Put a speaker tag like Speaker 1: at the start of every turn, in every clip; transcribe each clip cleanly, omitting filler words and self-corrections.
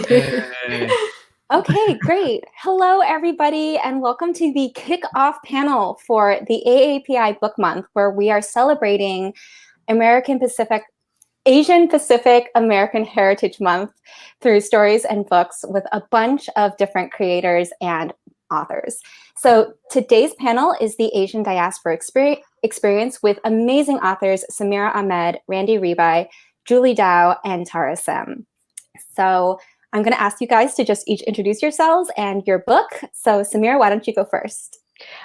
Speaker 1: Yay.
Speaker 2: Okay, great. Hello, everybody, and welcome to the kickoff panel for the AAPI Book Month, where we are celebrating Asian Pacific American Heritage Month through stories and books with a bunch of different creators and authors. So today's panel is the Asian Diaspora Experience with amazing authors Samira Ahmed, Randy Ribay, Julie Dow, and Tara Sim. So I'm going to ask you guys to just each introduce yourselves and your book. So Samira, why don't you go first?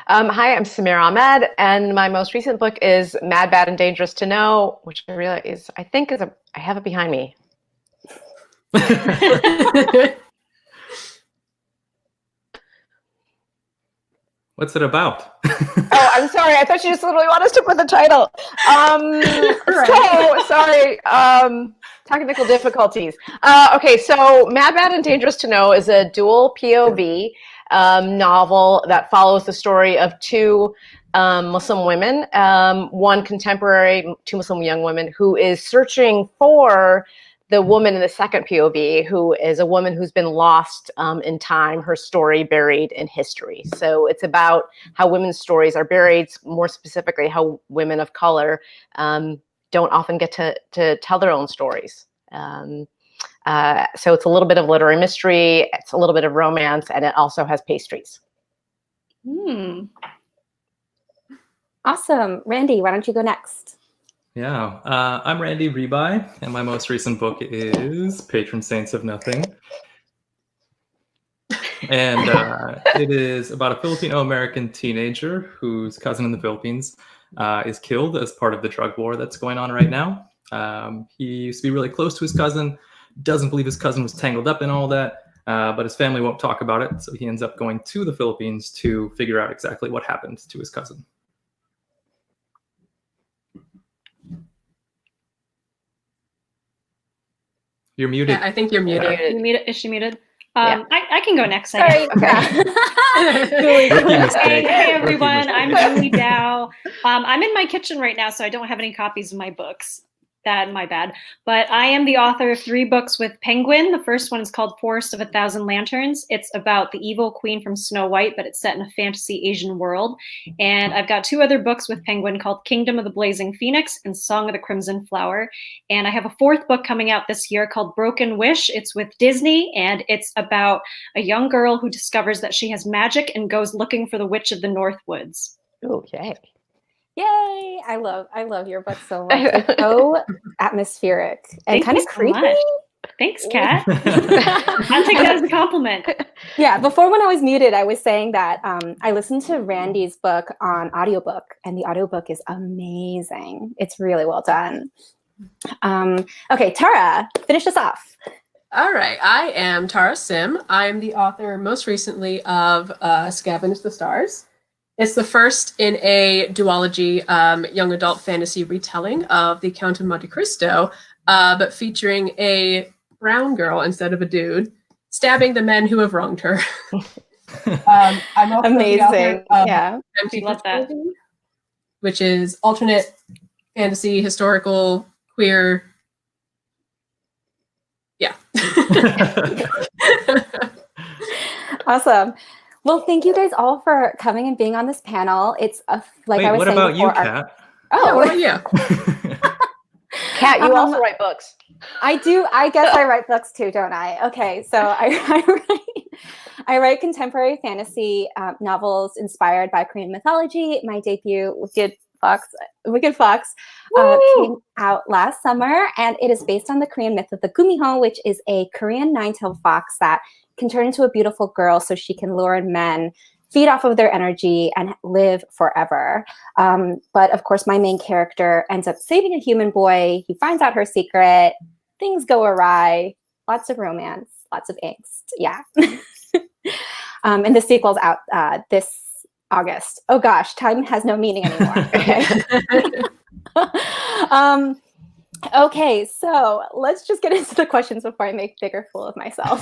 Speaker 3: Hi, I'm Samira Ahmed, and my most recent book is Mad, Bad, and Dangerous to Know, which I realize I have it behind me.
Speaker 1: What's it about?
Speaker 3: Oh, I'm sorry. I thought you just literally want us to put the title. So sorry. Technical difficulties. Okay, so Mad, Bad, and Dangerous to Know is a dual POV novel that follows the story of two Muslim women, one contemporary, two Muslim young women, who is searching for the woman in the second POV, who is a woman who's been lost in time, her story buried in history. So it's about how women's stories are buried, more specifically how women of color don't often get to tell their own stories. So it's a little bit of literary mystery, it's a little bit of romance, and it also has pastries.
Speaker 2: Awesome. Randy, why don't you go next?
Speaker 1: Yeah, I'm Randy Ribay, and my most recent book is Patron Saints of Nothing. And it is about a Filipino-American teenager whose cousin in the Philippines is killed as part of the drug war that's going on right now. He used to be really close to his cousin, doesn't believe his cousin was tangled up in all that, but his family won't talk about it, so he ends up going to the Philippines to figure out exactly what happened to his cousin. You're muted.
Speaker 4: Yeah, I think you're muted.
Speaker 5: Is she muted?
Speaker 3: Yeah.
Speaker 5: I can go next.
Speaker 2: Sorry.
Speaker 5: Hey everyone, I'm Julie Dow. I'm in my kitchen right now, so I don't have any copies of my books. My bad. But I am the author of 3 books with Penguin. The first one is called Forest of a Thousand Lanterns. It's about the evil queen from Snow White, but it's set in a fantasy Asian world. And I've got 2 other books with Penguin called Kingdom of the Blazing Phoenix and Song of the Crimson Flower. And I have a 4th book coming out this year called Broken Wish. It's with Disney, and it's about a young girl who discovers that she has magic and goes looking for the Witch of the North Woods.
Speaker 3: Oh, yay.
Speaker 2: Yay! I love your book so much. It's so atmospheric and kind of creepy.
Speaker 5: So thanks, Kat. I'll take that as a compliment.
Speaker 2: Yeah, before when I was muted, I was saying that I listened to Randy's book on audiobook, and the audiobook is amazing. It's really well done. Okay, Tara, finish us off.
Speaker 4: All right, I am Tara Sim. I'm the author most recently of Scavenge the Stars. It's the first in a duology young adult fantasy retelling of The Count of Monte Cristo, but featuring a brown girl instead of a dude, stabbing the men who have wronged her. I'm also
Speaker 2: amazing.
Speaker 4: The author of
Speaker 2: Yeah,
Speaker 5: we love that.
Speaker 4: Which is alternate fantasy, historical, queer. Yeah.
Speaker 2: awesome. Well, thank you guys all for coming and being on this panel. It's like
Speaker 1: Wait,
Speaker 2: I was
Speaker 1: what
Speaker 2: saying
Speaker 1: about you,
Speaker 2: before,
Speaker 1: Kat?
Speaker 4: Oh, what about you?
Speaker 3: Kat, you also write books.
Speaker 2: I do. I guess I write books too, don't I? Okay, so I write contemporary fantasy novels inspired by Korean mythology. My debut, Wicked Fox, came out last summer, and it is based on the Korean myth of the Gumiho, which is a Korean 9-tailed fox that can turn into a beautiful girl so she can lure in men, feed off of their energy, and live forever. But of course, my main character ends up saving a human boy. He finds out her secret. Things go awry. Lots of romance, lots of angst. Yeah. And the sequel's out this August. Oh gosh, time has no meaning anymore. Okay. Okay, so let's just get into the questions before I make a bigger fool of myself.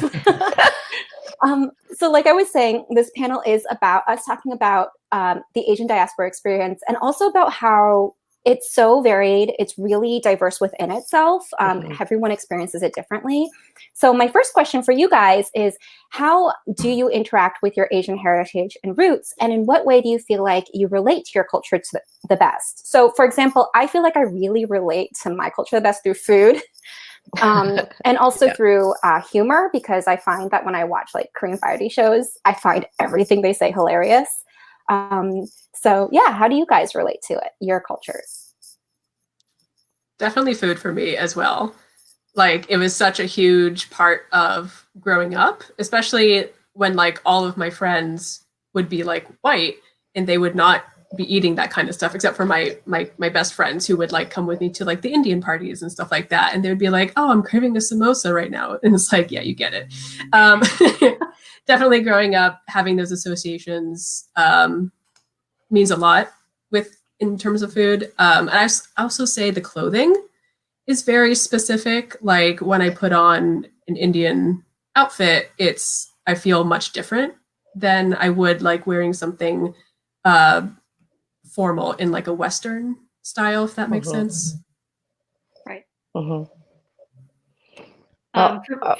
Speaker 2: So like I was saying, this panel is about us talking about the Asian Diaspora Experience, and also about how it's so varied. It's really diverse within itself. Everyone experiences it differently. So my first question for you guys is, how do you interact with your Asian heritage and roots? And in what way do you feel like you relate to your culture to the best? So for example, I feel like I really relate to my culture the best through food. And also through humor, because I find that when I watch like Korean variety shows, I find everything they say hilarious. So yeah, how do you guys relate to it, your cultures?
Speaker 4: Definitely food for me as well. Like, it was such a huge part of growing up, especially when like all of my friends would be like white and they would not be eating that kind of stuff, except for my best friends who would like come with me to like the Indian parties and stuff like that. And they would be like, oh, I'm craving a samosa right now. And it's like, yeah, you get it. Definitely growing up, having those associations means a lot in terms of food. And I also say the clothing is very specific. Like, when I put on an Indian outfit, I feel much different than I would like wearing something formal in like a Western style, if that makes sense.
Speaker 5: Right. For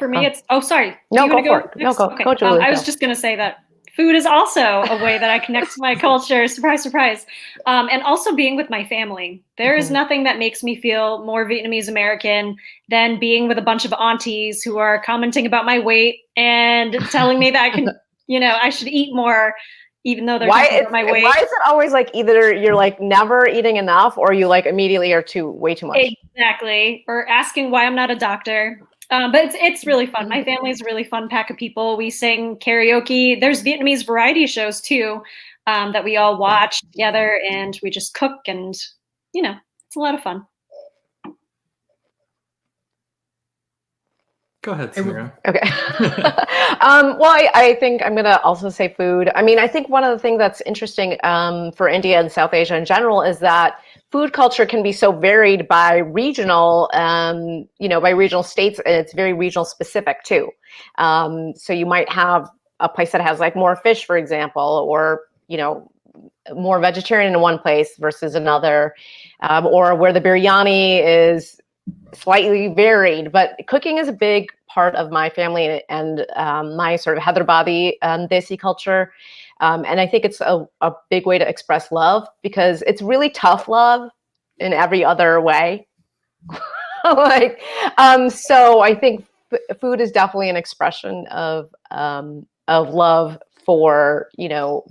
Speaker 5: me, it's sorry.
Speaker 3: No,
Speaker 5: go
Speaker 3: for it. No, go.
Speaker 5: Okay.
Speaker 3: Go, Julie.
Speaker 5: I was just going to say that food is also a way that I connect to my culture. Surprise, surprise. And also being with my family. There is nothing that makes me feel more Vietnamese American than being with a bunch of aunties who are commenting about my weight and telling me that I can, I should eat more, even though they're talking about my weight.
Speaker 3: Why is it always like either you're like never eating enough, or you like immediately are way too much?
Speaker 5: Exactly. Or asking why I'm not a doctor. But it's really fun. My family's a really fun pack of people. We sing karaoke. There's Vietnamese variety shows too, that we all watch together, and we just cook, and it's a lot of fun.
Speaker 1: Go ahead, Samira.
Speaker 3: Okay. Well, I think I'm going to also say food. I mean, I think one of the things that's interesting for India and South Asia in general is that food culture can be so varied by regional, by regional states, and it's very regional specific too. So you might have a place that has like more fish, for example, or, more vegetarian in one place versus another, or where the biryani is slightly varied. But cooking is a big part of my family and my sort of Hyderabadi Desi culture. And I think it's a big way to express love, because it's really tough love in every other way. So I think food is definitely an expression of love for,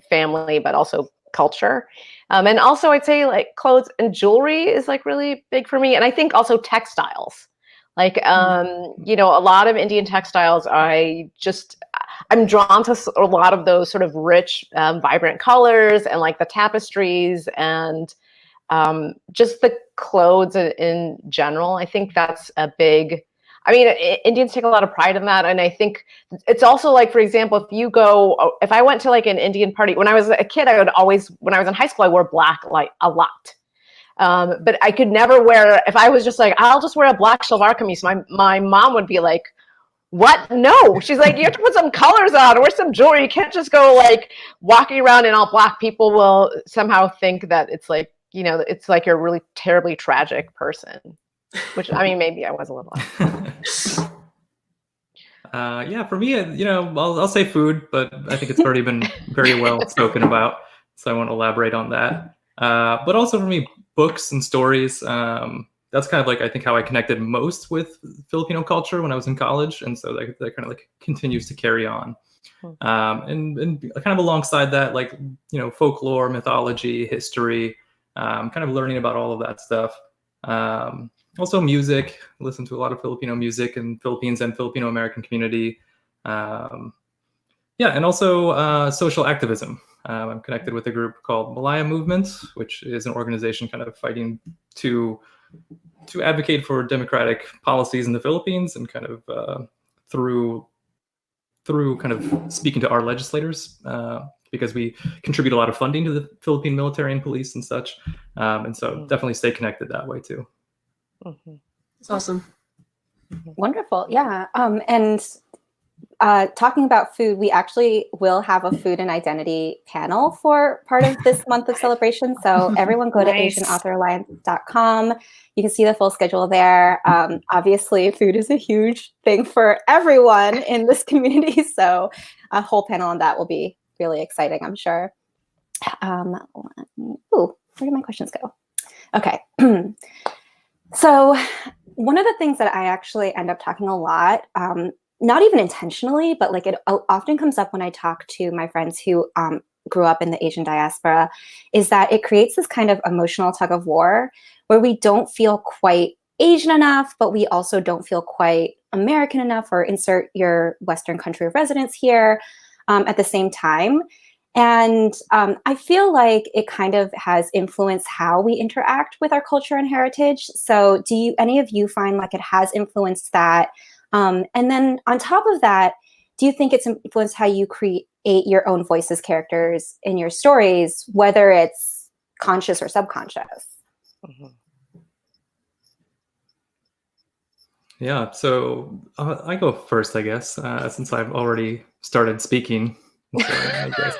Speaker 3: family, but also culture. And also I'd say like clothes and jewelry is like really big for me. And I think also textiles, like, a lot of Indian textiles, I'm drawn to a lot of those sort of rich, vibrant colors, and like the tapestries, and just the clothes in general. I think that's a big, Indians take a lot of pride in that. And I think it's also like, for example, if I went to like an Indian party, when I was a kid, when I was in high school, I wore black like a lot. But I could never wear, if I was just like, I'll just wear a black shalwar kameez, my mom would be like, what? No. She's like, you have to put some colors on, wear some jewelry. You can't just go like walking around in all black. People will somehow think that it's like, it's like you're a really terribly tragic person, which, maybe I was a little.
Speaker 1: Yeah, for me, I'll say food, but I think it's already been very well spoken about, so I won't elaborate on that. But also for me, books and stories. That's kind of like, I think, how I connected most with Filipino culture when I was in college, and so that kind of like continues to carry on. And kind of alongside that, like, folklore, mythology, history, kind of learning about all of that stuff. Also music, listen to a lot of Filipino music in Philippines and Filipino American community. And also social activism. I'm connected with a group called Malaya Movement, which is an organization kind of fighting to advocate for democratic policies in the Philippines, and kind of through kind of speaking to our legislators, because we contribute a lot of funding to the Philippine military and police and such. And so definitely stay connected that way too.
Speaker 4: It's awesome.
Speaker 2: Wonderful. Yeah. And talking about food, we actually will have a food and identity panel for part of this month of celebration. So everyone go to
Speaker 5: Nice.
Speaker 2: asianauthoraLions.com. You can see the full schedule there. Obviously, food is a huge thing for everyone in this community. So a whole panel on that will be really exciting, I'm sure. Where did my questions go? Okay. So one of the things that I actually end up talking a lot, not even intentionally, but like it often comes up when I talk to my friends who grew up in the Asian diaspora, is that it creates this kind of emotional tug of war where we don't feel quite Asian enough, but we also don't feel quite American enough, or insert your Western country of residence here at the same time. And I feel like it kind of has influenced how we interact with our culture and heritage. So do any of you find like it has influenced that? And then on top of that, do you think it's influenced how you create your own voices, characters in your stories, whether it's conscious or subconscious?
Speaker 3: Mm-hmm.
Speaker 1: Yeah, so I go first, I guess, since I've already started speaking. So I guess.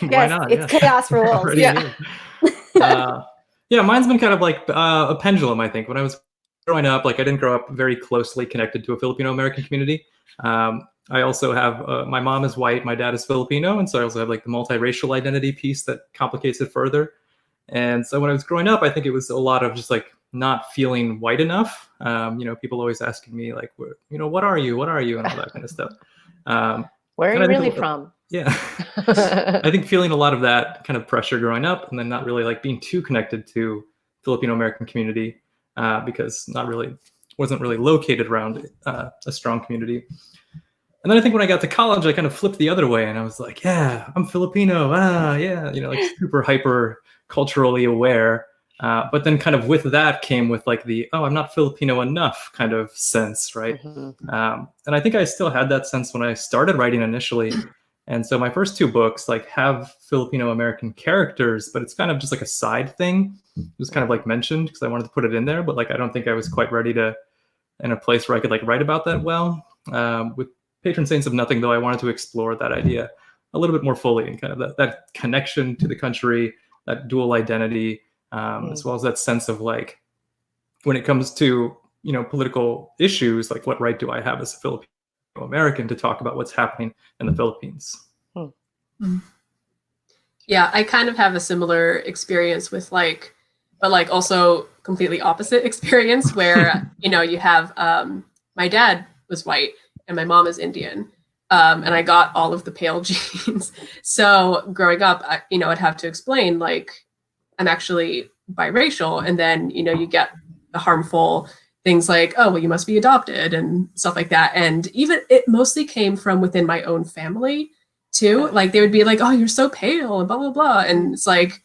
Speaker 1: Why
Speaker 2: Yes,
Speaker 1: not?
Speaker 2: it's
Speaker 1: Yeah.
Speaker 2: chaos rules.
Speaker 1: Already
Speaker 3: Yeah.
Speaker 1: yeah, mine's been kind of like a pendulum, I think. When I was growing up, like I didn't grow up very closely connected to a Filipino American community. I also have, my mom is white, my dad is Filipino, and so I also have like the multiracial identity piece that complicates it further. And so when I was growing up, I think it was a lot of just like not feeling white enough. People always asking me like, what are you? What are you? And all that kind of stuff.
Speaker 3: Where are
Speaker 1: and
Speaker 3: you
Speaker 1: I think
Speaker 3: really from?
Speaker 1: Yeah. I think feeling a lot of that kind of pressure growing up, and then not really like being too connected to Filipino American community because wasn't really located around a strong community. And then I think when I got to college, I kind of flipped the other way, and I was like, yeah, I'm Filipino. Yeah, like super hyper culturally aware. But then kind of with that came with like I'm not Filipino enough kind of sense, right?
Speaker 3: Mm-hmm.
Speaker 1: And I think I still had that sense when I started writing initially. And so my first two books like have Filipino American characters, but it's kind of just like a side thing. It was kind of like mentioned because I wanted to put it in there, but like I don't think I was quite ready to in a place where I could like write about that well. With Patron Saints of Nothing, though, I wanted to explore that idea a little bit more fully and kind of that connection to the country, that dual identity, as well as that sense of like when it comes to political issues, like what right do I have as a Filipino American to talk about what's happening in the Philippines?
Speaker 4: Yeah, I kind of have a similar experience with but also completely opposite experience where, you have my dad was white and my mom is Indian. And I got all of the pale genes. So growing up, I'd have to explain like I'm actually biracial. And then, you get the harmful things like, oh, well, you must be adopted and stuff like that. And even it mostly came from within my own family too. Like they would be like, oh, you're so pale and blah, blah, blah. And it's like,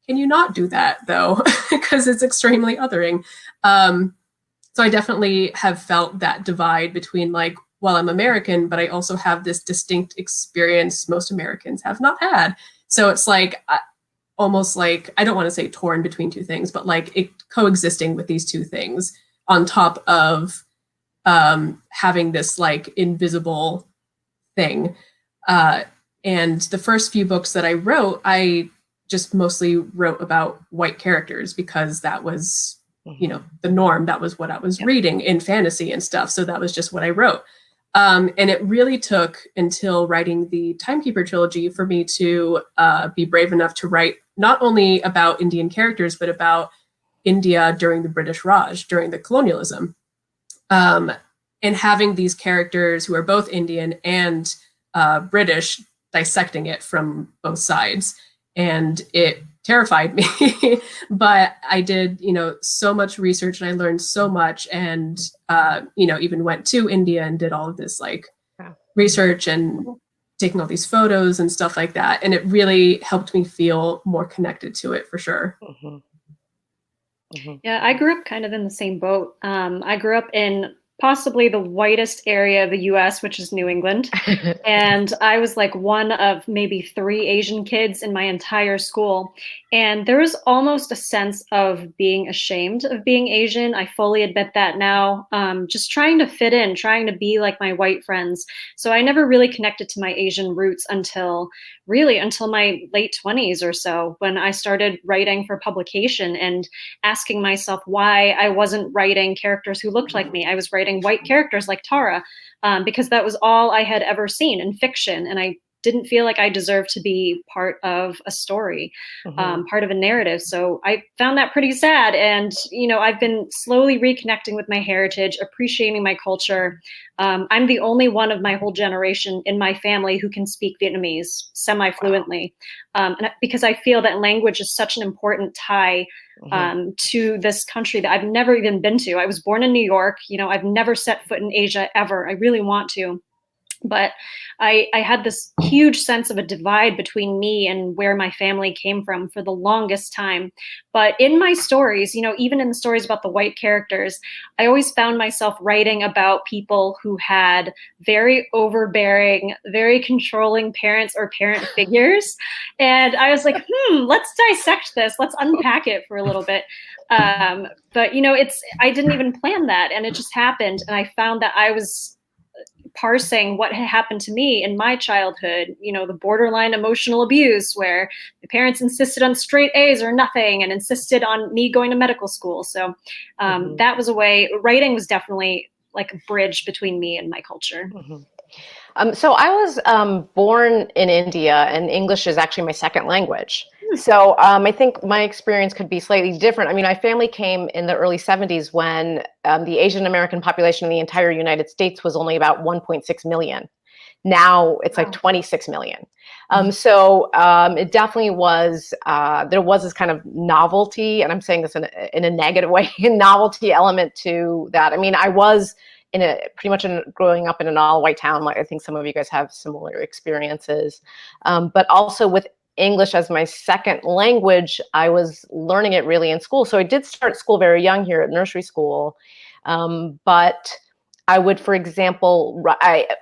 Speaker 4: can you not do that though? Because it's extremely othering. So I definitely have felt that divide between like, well, I'm American, but I also have this distinct experience most Americans have not had. So it's like, almost like, I don't want to say torn between two things, but like it coexisting with these two things on top of having this like invisible thing. And the first few books that I wrote, I just mostly wrote about white characters because that was, the norm. That was what I was reading in fantasy and stuff. So that was just what I wrote. And it really took until writing the Timekeeper trilogy for me to be brave enough to write not only about Indian characters, but about India during the British Raj, during the colonialism. And having these characters who are both Indian and British dissecting it from both sides. And it terrified me, but I did, so much research and I learned so much and, even went to India and did all of this like research and taking all these photos and stuff like that. And it really helped me feel more connected to it for sure.
Speaker 5: Yeah, I grew up kind of in the same boat. I grew up in possibly the whitest area of the US, which is New England. And I was like one of maybe 3 Asian kids in my entire school. And there was almost a sense of being ashamed of being Asian. I fully admit that now. Just trying to fit in, trying to be like my white friends. So I never really connected to my Asian roots until my late 20s or so, when I started writing for publication and asking myself why I wasn't writing characters who looked like me. I was writing white characters like Tara, because that was all I had ever seen in fiction. And I didn't feel like I deserved to be part of a story, part of a narrative. So I found that pretty sad. And, I've been slowly reconnecting with my heritage, appreciating my culture. I'm the only one of my whole generation in my family who can speak Vietnamese semi-fluently, because I feel that language is such an important tie to this country that I've never even been to. I was born in New York. I've never set foot in Asia ever. I really want to. But I had this huge sense of a divide between me and where my family came from for the longest time. But in my stories, even in the stories about the white characters, I always found myself writing about people who had very overbearing, very controlling parents or parent figures. And I was like, let's dissect this. Let's unpack it for a little bit. But, I didn't even plan that. And it just happened. And I found that I was parsing what had happened to me in my childhood, the borderline emotional abuse where the parents insisted on straight A's or nothing and insisted on me going to medical school. So that was a way. Writing was definitely like a bridge between me and my culture.
Speaker 3: So I was born in India, and English is actually my second language. So I think my experience could be slightly different. I mean, my family came in the early 70s when the Asian American population in the entire United States was only about 1.6 million. Now it's like 26 million. So it definitely was, there was this kind of novelty, and I'm saying this in a negative way, novelty element to that. I mean, I was growing up in an all-white town. Like I think some of you guys have similar experiences, but also with English as my second language, I was learning it really in school. So I did start school very young here at nursery school, but I would, for example,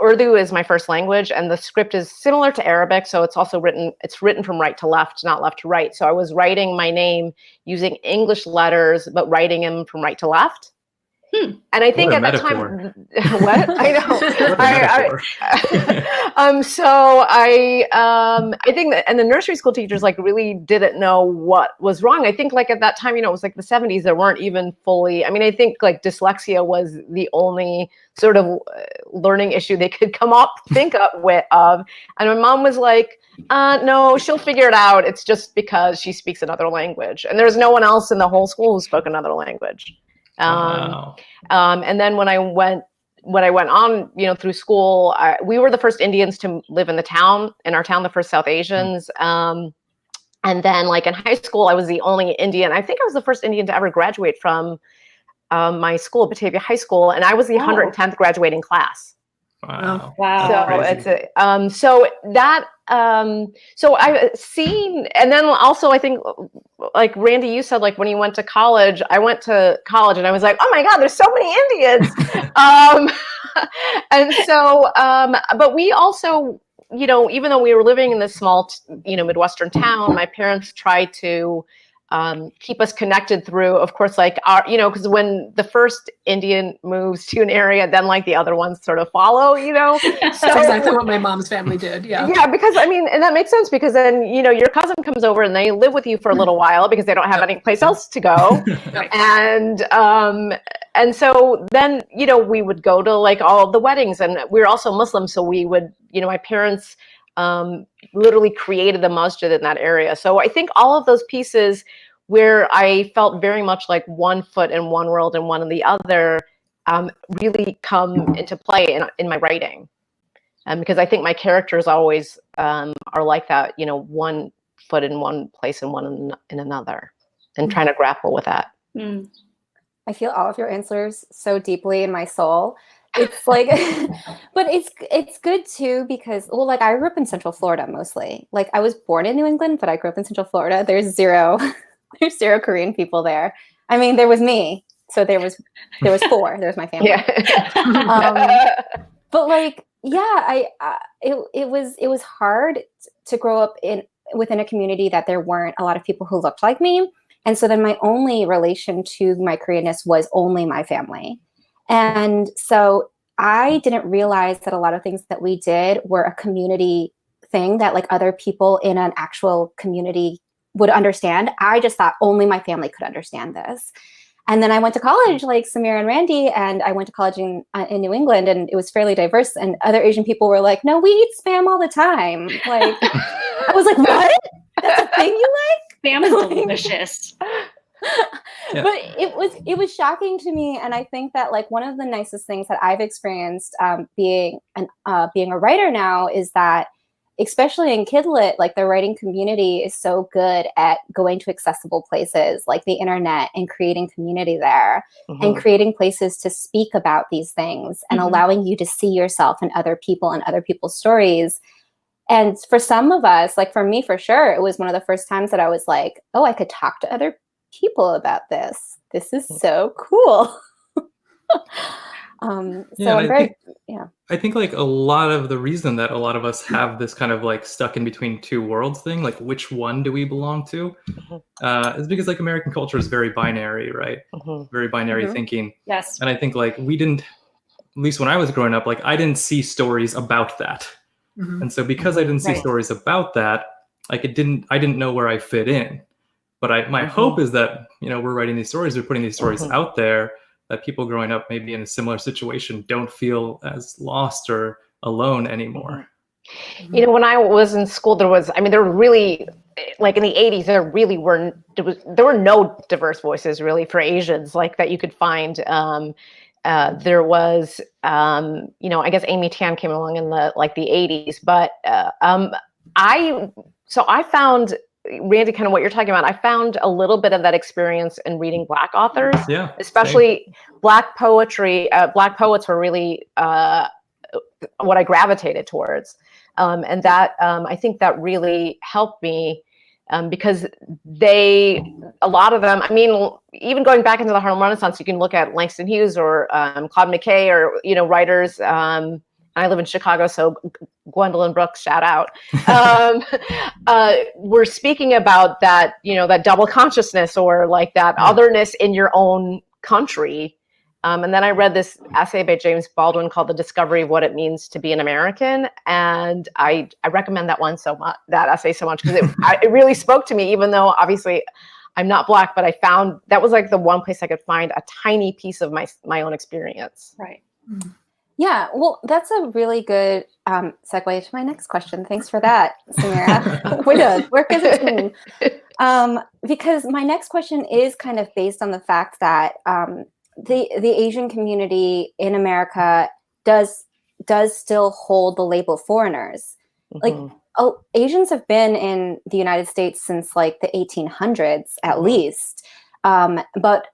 Speaker 3: Urdu is my first language, and the script is similar to Arabic. So it's also written from right to left, not left to right. So I was writing my name using English letters, but writing them from right to left. And I think at that time, what I know, so I think that, and the nursery school teachers like really didn't know what was wrong. I think like at that time, it was like the 70s. There weren't even fully. I mean, I think like dyslexia was the only sort of learning issue they could think of. And my mom was like, no, she'll figure it out. It's just because she speaks another language, and there's no one else in the whole school who spoke another language.
Speaker 1: Wow.
Speaker 3: And then when I went on, through school, we were the first Indians to live in our town, the first South Asians. And then like in high school, I was the only Indian. I think I was the first Indian to ever graduate from my school, Batavia High School. And I was the 110th graduating class.
Speaker 1: Wow.
Speaker 3: So so I've seen, and then also I think like Randy, you said like when you went to college, I went to college and I was like, oh my God, there's so many Indians. And so, but we also, even though we were living in this small, Midwestern town, my parents tried to keep us connected through, of course, like our, because when the first Indian moves to an area, then like the other ones sort of follow, So
Speaker 4: that's exactly what my mom's family did. Yeah.
Speaker 3: Yeah, because I mean, and that makes sense because then, your cousin comes over and they live with you for a little while because they don't have any place else to go. And so then, we would go to like all the weddings, and we're also Muslim. So we would, my parents literally created the masjid in that area. So I think all of those pieces where I felt very much like one foot in one world and one in the other really come into play in my writing. Because I think my characters always are like that, one foot in one place and one in another, and trying to grapple with that.
Speaker 2: I feel all of your answers so deeply in my soul. It's like, but it's good too because, well, like I grew up in Central Florida mostly. Like I was born in New England, but I grew up in Central Florida. There's zero Korean people there. I mean, there was me, So there was 4. There was my family.
Speaker 3: Yeah.
Speaker 2: But like, yeah, it was hard to grow up within a community that there weren't a lot of people who looked like me. And so then my only relation to my Koreanness was only my family. And so I didn't realize that a lot of things that we did were a community thing that like other people in an actual community would understand. I just thought only my family could understand this. And then I went to college like Samira and Randy, and I went to college in New England, and it was fairly diverse. And other Asian people were like, no, we eat Spam all the time. Like, I was like, what? That's a thing you like?
Speaker 5: Spam is delicious.
Speaker 1: Yeah.
Speaker 2: But it was shocking to me. And I think that like one of the nicest things that I've experienced being a writer now is that, especially in Kidlit, like the writing community is so good at going to accessible places like the internet and creating community there and creating places to speak about these things and allowing you to see yourself in other people and other people's stories. And for some of us, like for me, for sure, it was one of the first times that I was like, oh, I could talk to other people about this. This is so cool.
Speaker 1: I think like a lot of the reason that a lot of us have this kind of like stuck in between two worlds thing, like which one do we belong to, is because like American culture is very binary, right? Very binary thinking.
Speaker 5: Yes.
Speaker 1: And I think like we didn't, at least when I was growing up, like I didn't see stories about that. And so because I didn't see stories about that, like I didn't know where I fit in. But my hope is that, you know, we're writing these stories, we're putting these stories out there, that people growing up maybe in a similar situation don't feel as lost or alone anymore.
Speaker 3: You know, when I was in school, there were really, like in the 80s, there were no diverse voices really for Asians like that you could find. There was, you know, I guess Amy Tan came along in the 80s, but I found, Randy, kind of what you're talking about, I found a little bit of that experience in reading Black authors, especially Black poetry. Black poets were really what I gravitated towards. And that, I think that really helped me because a lot of them, I mean, even going back into the Harlem Renaissance, you can look at Langston Hughes or Claude McKay or, you know, writers. I live in Chicago, so Gwendolyn Brooks, shout out. We're speaking about that, you know, that double consciousness or like that otherness in your own country. And then I read this essay by James Baldwin called "The Discovery of What It Means to Be an American," and I recommend that essay so much because it really spoke to me, even though obviously I'm not Black, but I found that was like the one place I could find a tiny piece of my own experience.
Speaker 5: Right.
Speaker 2: Yeah, well, that's a really good segue to my next question. Thanks for that, Samira. Way to work as a team. Because my next question is kind of based on the fact that the Asian community in America does still hold the label foreigners. Like, Asians have been in the United States since like the 1800s at least, but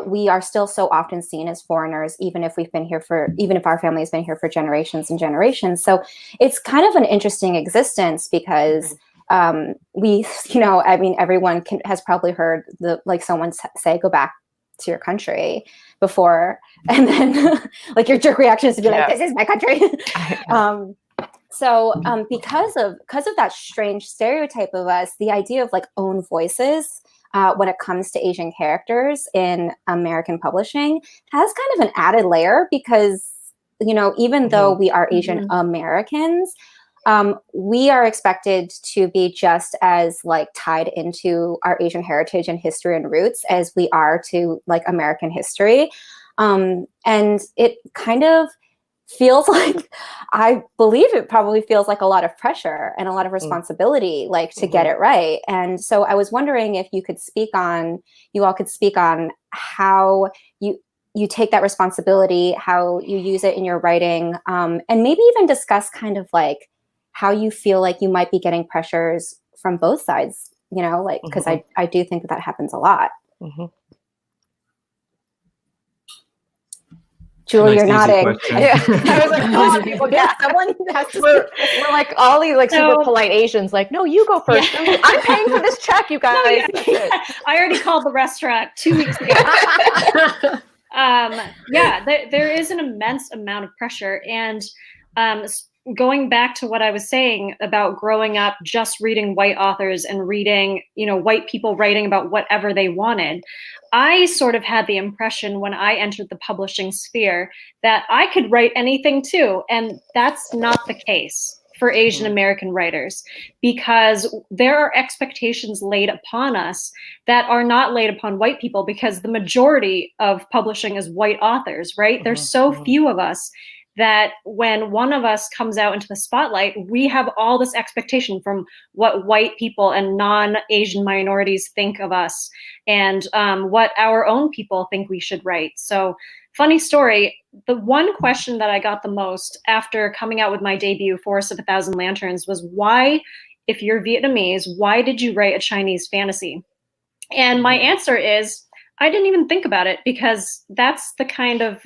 Speaker 2: we are still so often seen as foreigners, even if our family has been here for generations and generations. So it's kind of an interesting existence because we, you know, I mean, everyone has probably heard someone say, "Go back to your country" before, and then like your jerk reaction is to be like, "This is my country." So because of that strange stereotype of us, the idea of like own voices when it comes to Asian characters in American publishing has kind of an added layer because, you know, even though we are Asian Americans, we are expected to be just as like tied into our Asian heritage and history and roots as we are to like American history. And it kind of feels like, I believe it probably feels like a lot of pressure and a lot of responsibility, like to get it right. And so I was wondering if you all could speak on how you take that responsibility, how you use it in your writing, and maybe even discuss kind of like how you feel like you might be getting pressures from both sides, you know, like, because I do think that happens a lot. Julie,
Speaker 1: Nice,
Speaker 2: you're
Speaker 1: easy
Speaker 2: nodding.
Speaker 1: question.
Speaker 3: I was like, come on, people,
Speaker 2: Yeah,
Speaker 3: get
Speaker 2: someone has to
Speaker 3: we're like all these like super
Speaker 5: So-
Speaker 3: polite Asians, like, no, you go first.
Speaker 5: Yeah.
Speaker 3: No, I'm paying for this check, you guys.
Speaker 5: No, yeah,
Speaker 3: That's it.
Speaker 5: I already called the restaurant 2 weeks ago. There is an immense amount of pressure. And going back to what I was saying about growing up just reading white authors and reading, white people writing about whatever they wanted, I sort of had the impression when I entered the publishing sphere that I could write anything too. And that's not the case for Asian American writers, because there are expectations laid upon us that are not laid upon white people, because the majority of publishing is white authors, right? There's so few of us that when one of us comes out into the spotlight, we have all this expectation from what white people and non-Asian minorities think of us, and what our own people think we should write. So, funny story, the one question that I got the most after coming out with my debut, Forest of a Thousand Lanterns, was why, if you're Vietnamese, why did you write a Chinese fantasy? And my answer is, I didn't even think about it, because that's the kind of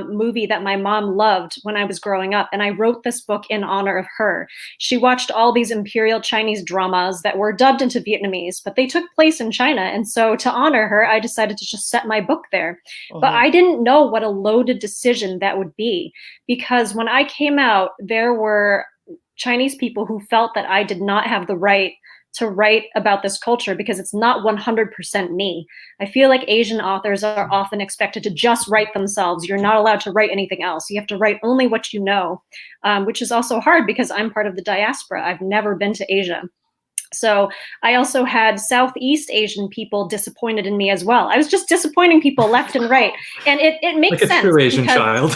Speaker 5: movie that my mom loved when I was growing up. And I wrote this book in honor of her. She watched all these imperial Chinese dramas that were dubbed into Vietnamese, but they took place in China. And so to honor her, I decided to just set my book there. But I didn't know what a loaded decision that would be, because when I came out, there were Chinese people who felt that I did not have the right to write about this culture because it's not 100% me. I feel like Asian authors are often expected to just write themselves. You're not allowed to write anything else. You have to write only what you know, which is also hard because I'm part of the diaspora. I've never been to Asia. So I also had Southeast Asian people disappointed in me as well. I was just disappointing people left and right. And it makes
Speaker 1: Like
Speaker 2: sense.
Speaker 1: a true Asian child.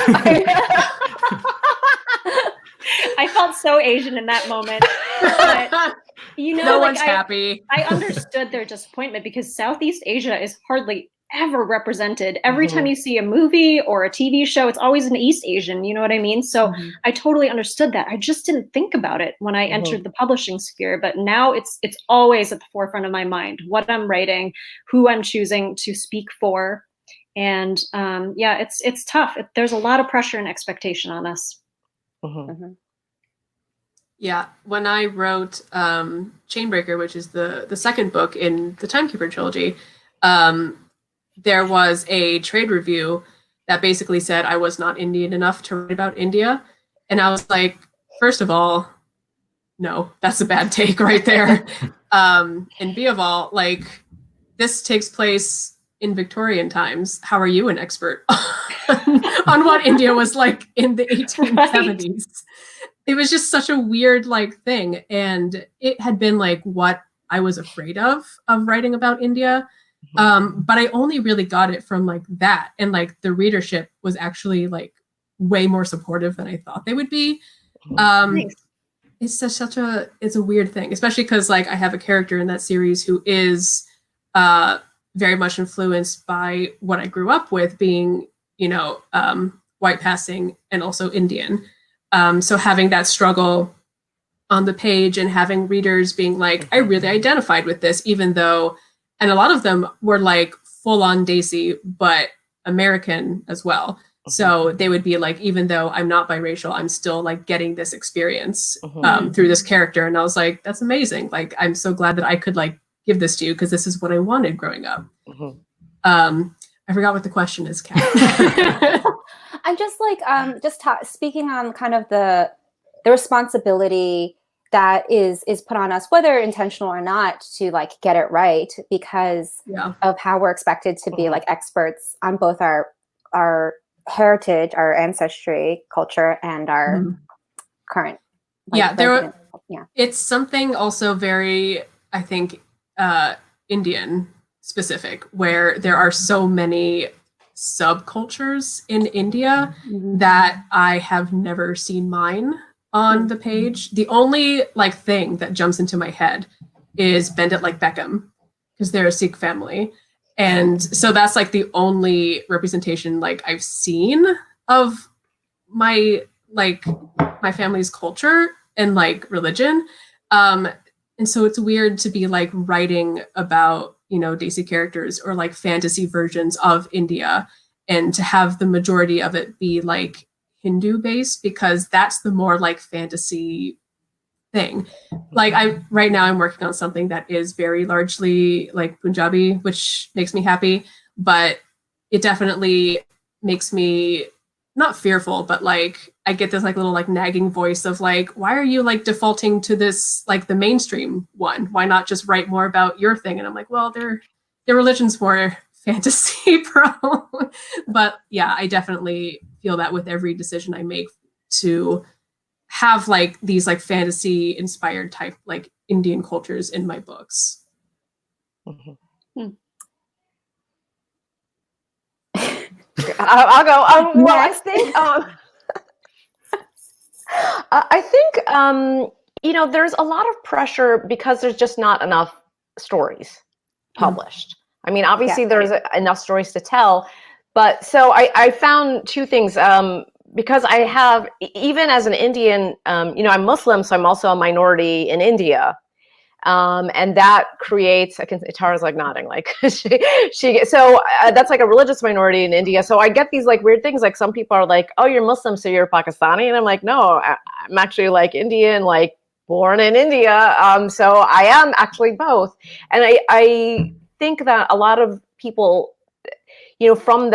Speaker 5: I felt so Asian in that moment. But,
Speaker 4: no one's happy.
Speaker 5: I understood their disappointment because Southeast Asia is hardly ever represented. Every time you see a movie or a TV show, it's always an East Asian, you know what I mean? So I totally understood that. I just didn't think about it when I entered the publishing sphere, but now it's always at the forefront of my mind, what I'm writing, who I'm choosing to speak for. And it's tough. There's a lot of pressure and expectation on us.
Speaker 4: Yeah, when I wrote Chainbreaker, which is the second book in the Timekeeper trilogy, there was a trade review that basically said I was not Indian enough to write about India. And I was like, first of all, no, that's a bad take right there. And B of all, like, this takes place in Victorian times. How are you an expert on what India was like in the 1870s? Right. It was just such a weird thing. And it had been what I was afraid of writing about India. But I only really got it from that. And the readership was actually way more supportive than I thought they would be. Nice. It's just it's a weird thing, especially because I have a character in that series who is very much influenced by what I grew up with, being, white passing and also Indian. So having that struggle on the page and having readers being I really identified with this, even though, and a lot of them were full on Desi, but American as well. So they would be even though I'm not biracial, I'm still getting this experience through this character. And I was like, that's amazing. I'm so glad that I could give this to you because this is what I wanted growing up. I forgot what the question is, Kat.
Speaker 2: I'm just speaking on kind of the responsibility that is put on us, whether intentional or not, to get it right because of how we're expected to be experts on both our heritage, our ancestry, culture, and our current.
Speaker 4: It's something also very, I think, Indian specific, where there are so many subcultures in India that I have never seen mine on the page. The only thing that jumps into my head is Bend It Like Beckham, because they're a Sikh family. And so that's the only representation I've seen of my my family's culture and religion. And so it's weird to be writing about Desi characters or fantasy versions of India and to have the majority of it be like Hindu based, because that's the more like fantasy thing. Like right now I'm working on something that is very largely like Punjabi, which makes me happy, but it definitely makes me not fearful, but like I get this like little like nagging voice of like, why are you like defaulting to this like the mainstream one? Why not just write more about your thing? And I'm like, well, their religion's more fantasy prone. But yeah, I definitely feel that with every decision I make to have like these like fantasy inspired type like Indian cultures in my books.
Speaker 3: I'll go. Well, I
Speaker 2: Next.
Speaker 3: think you know, there's a lot of pressure because there's just not enough stories published. I mean, obviously there's enough stories to tell, but so I found two things. Because I have, even as an Indian, you know, I'm Muslim, so I'm also a minority in India. And that creates, Tara's like nodding, like so that's like a religious minority in India. So I get these like weird things, like some people are like, oh, you're Muslim, so you're Pakistani. And I'm like, no, I'm actually like Indian, like born in India. So I am actually both. And I think that a lot of people, you know, from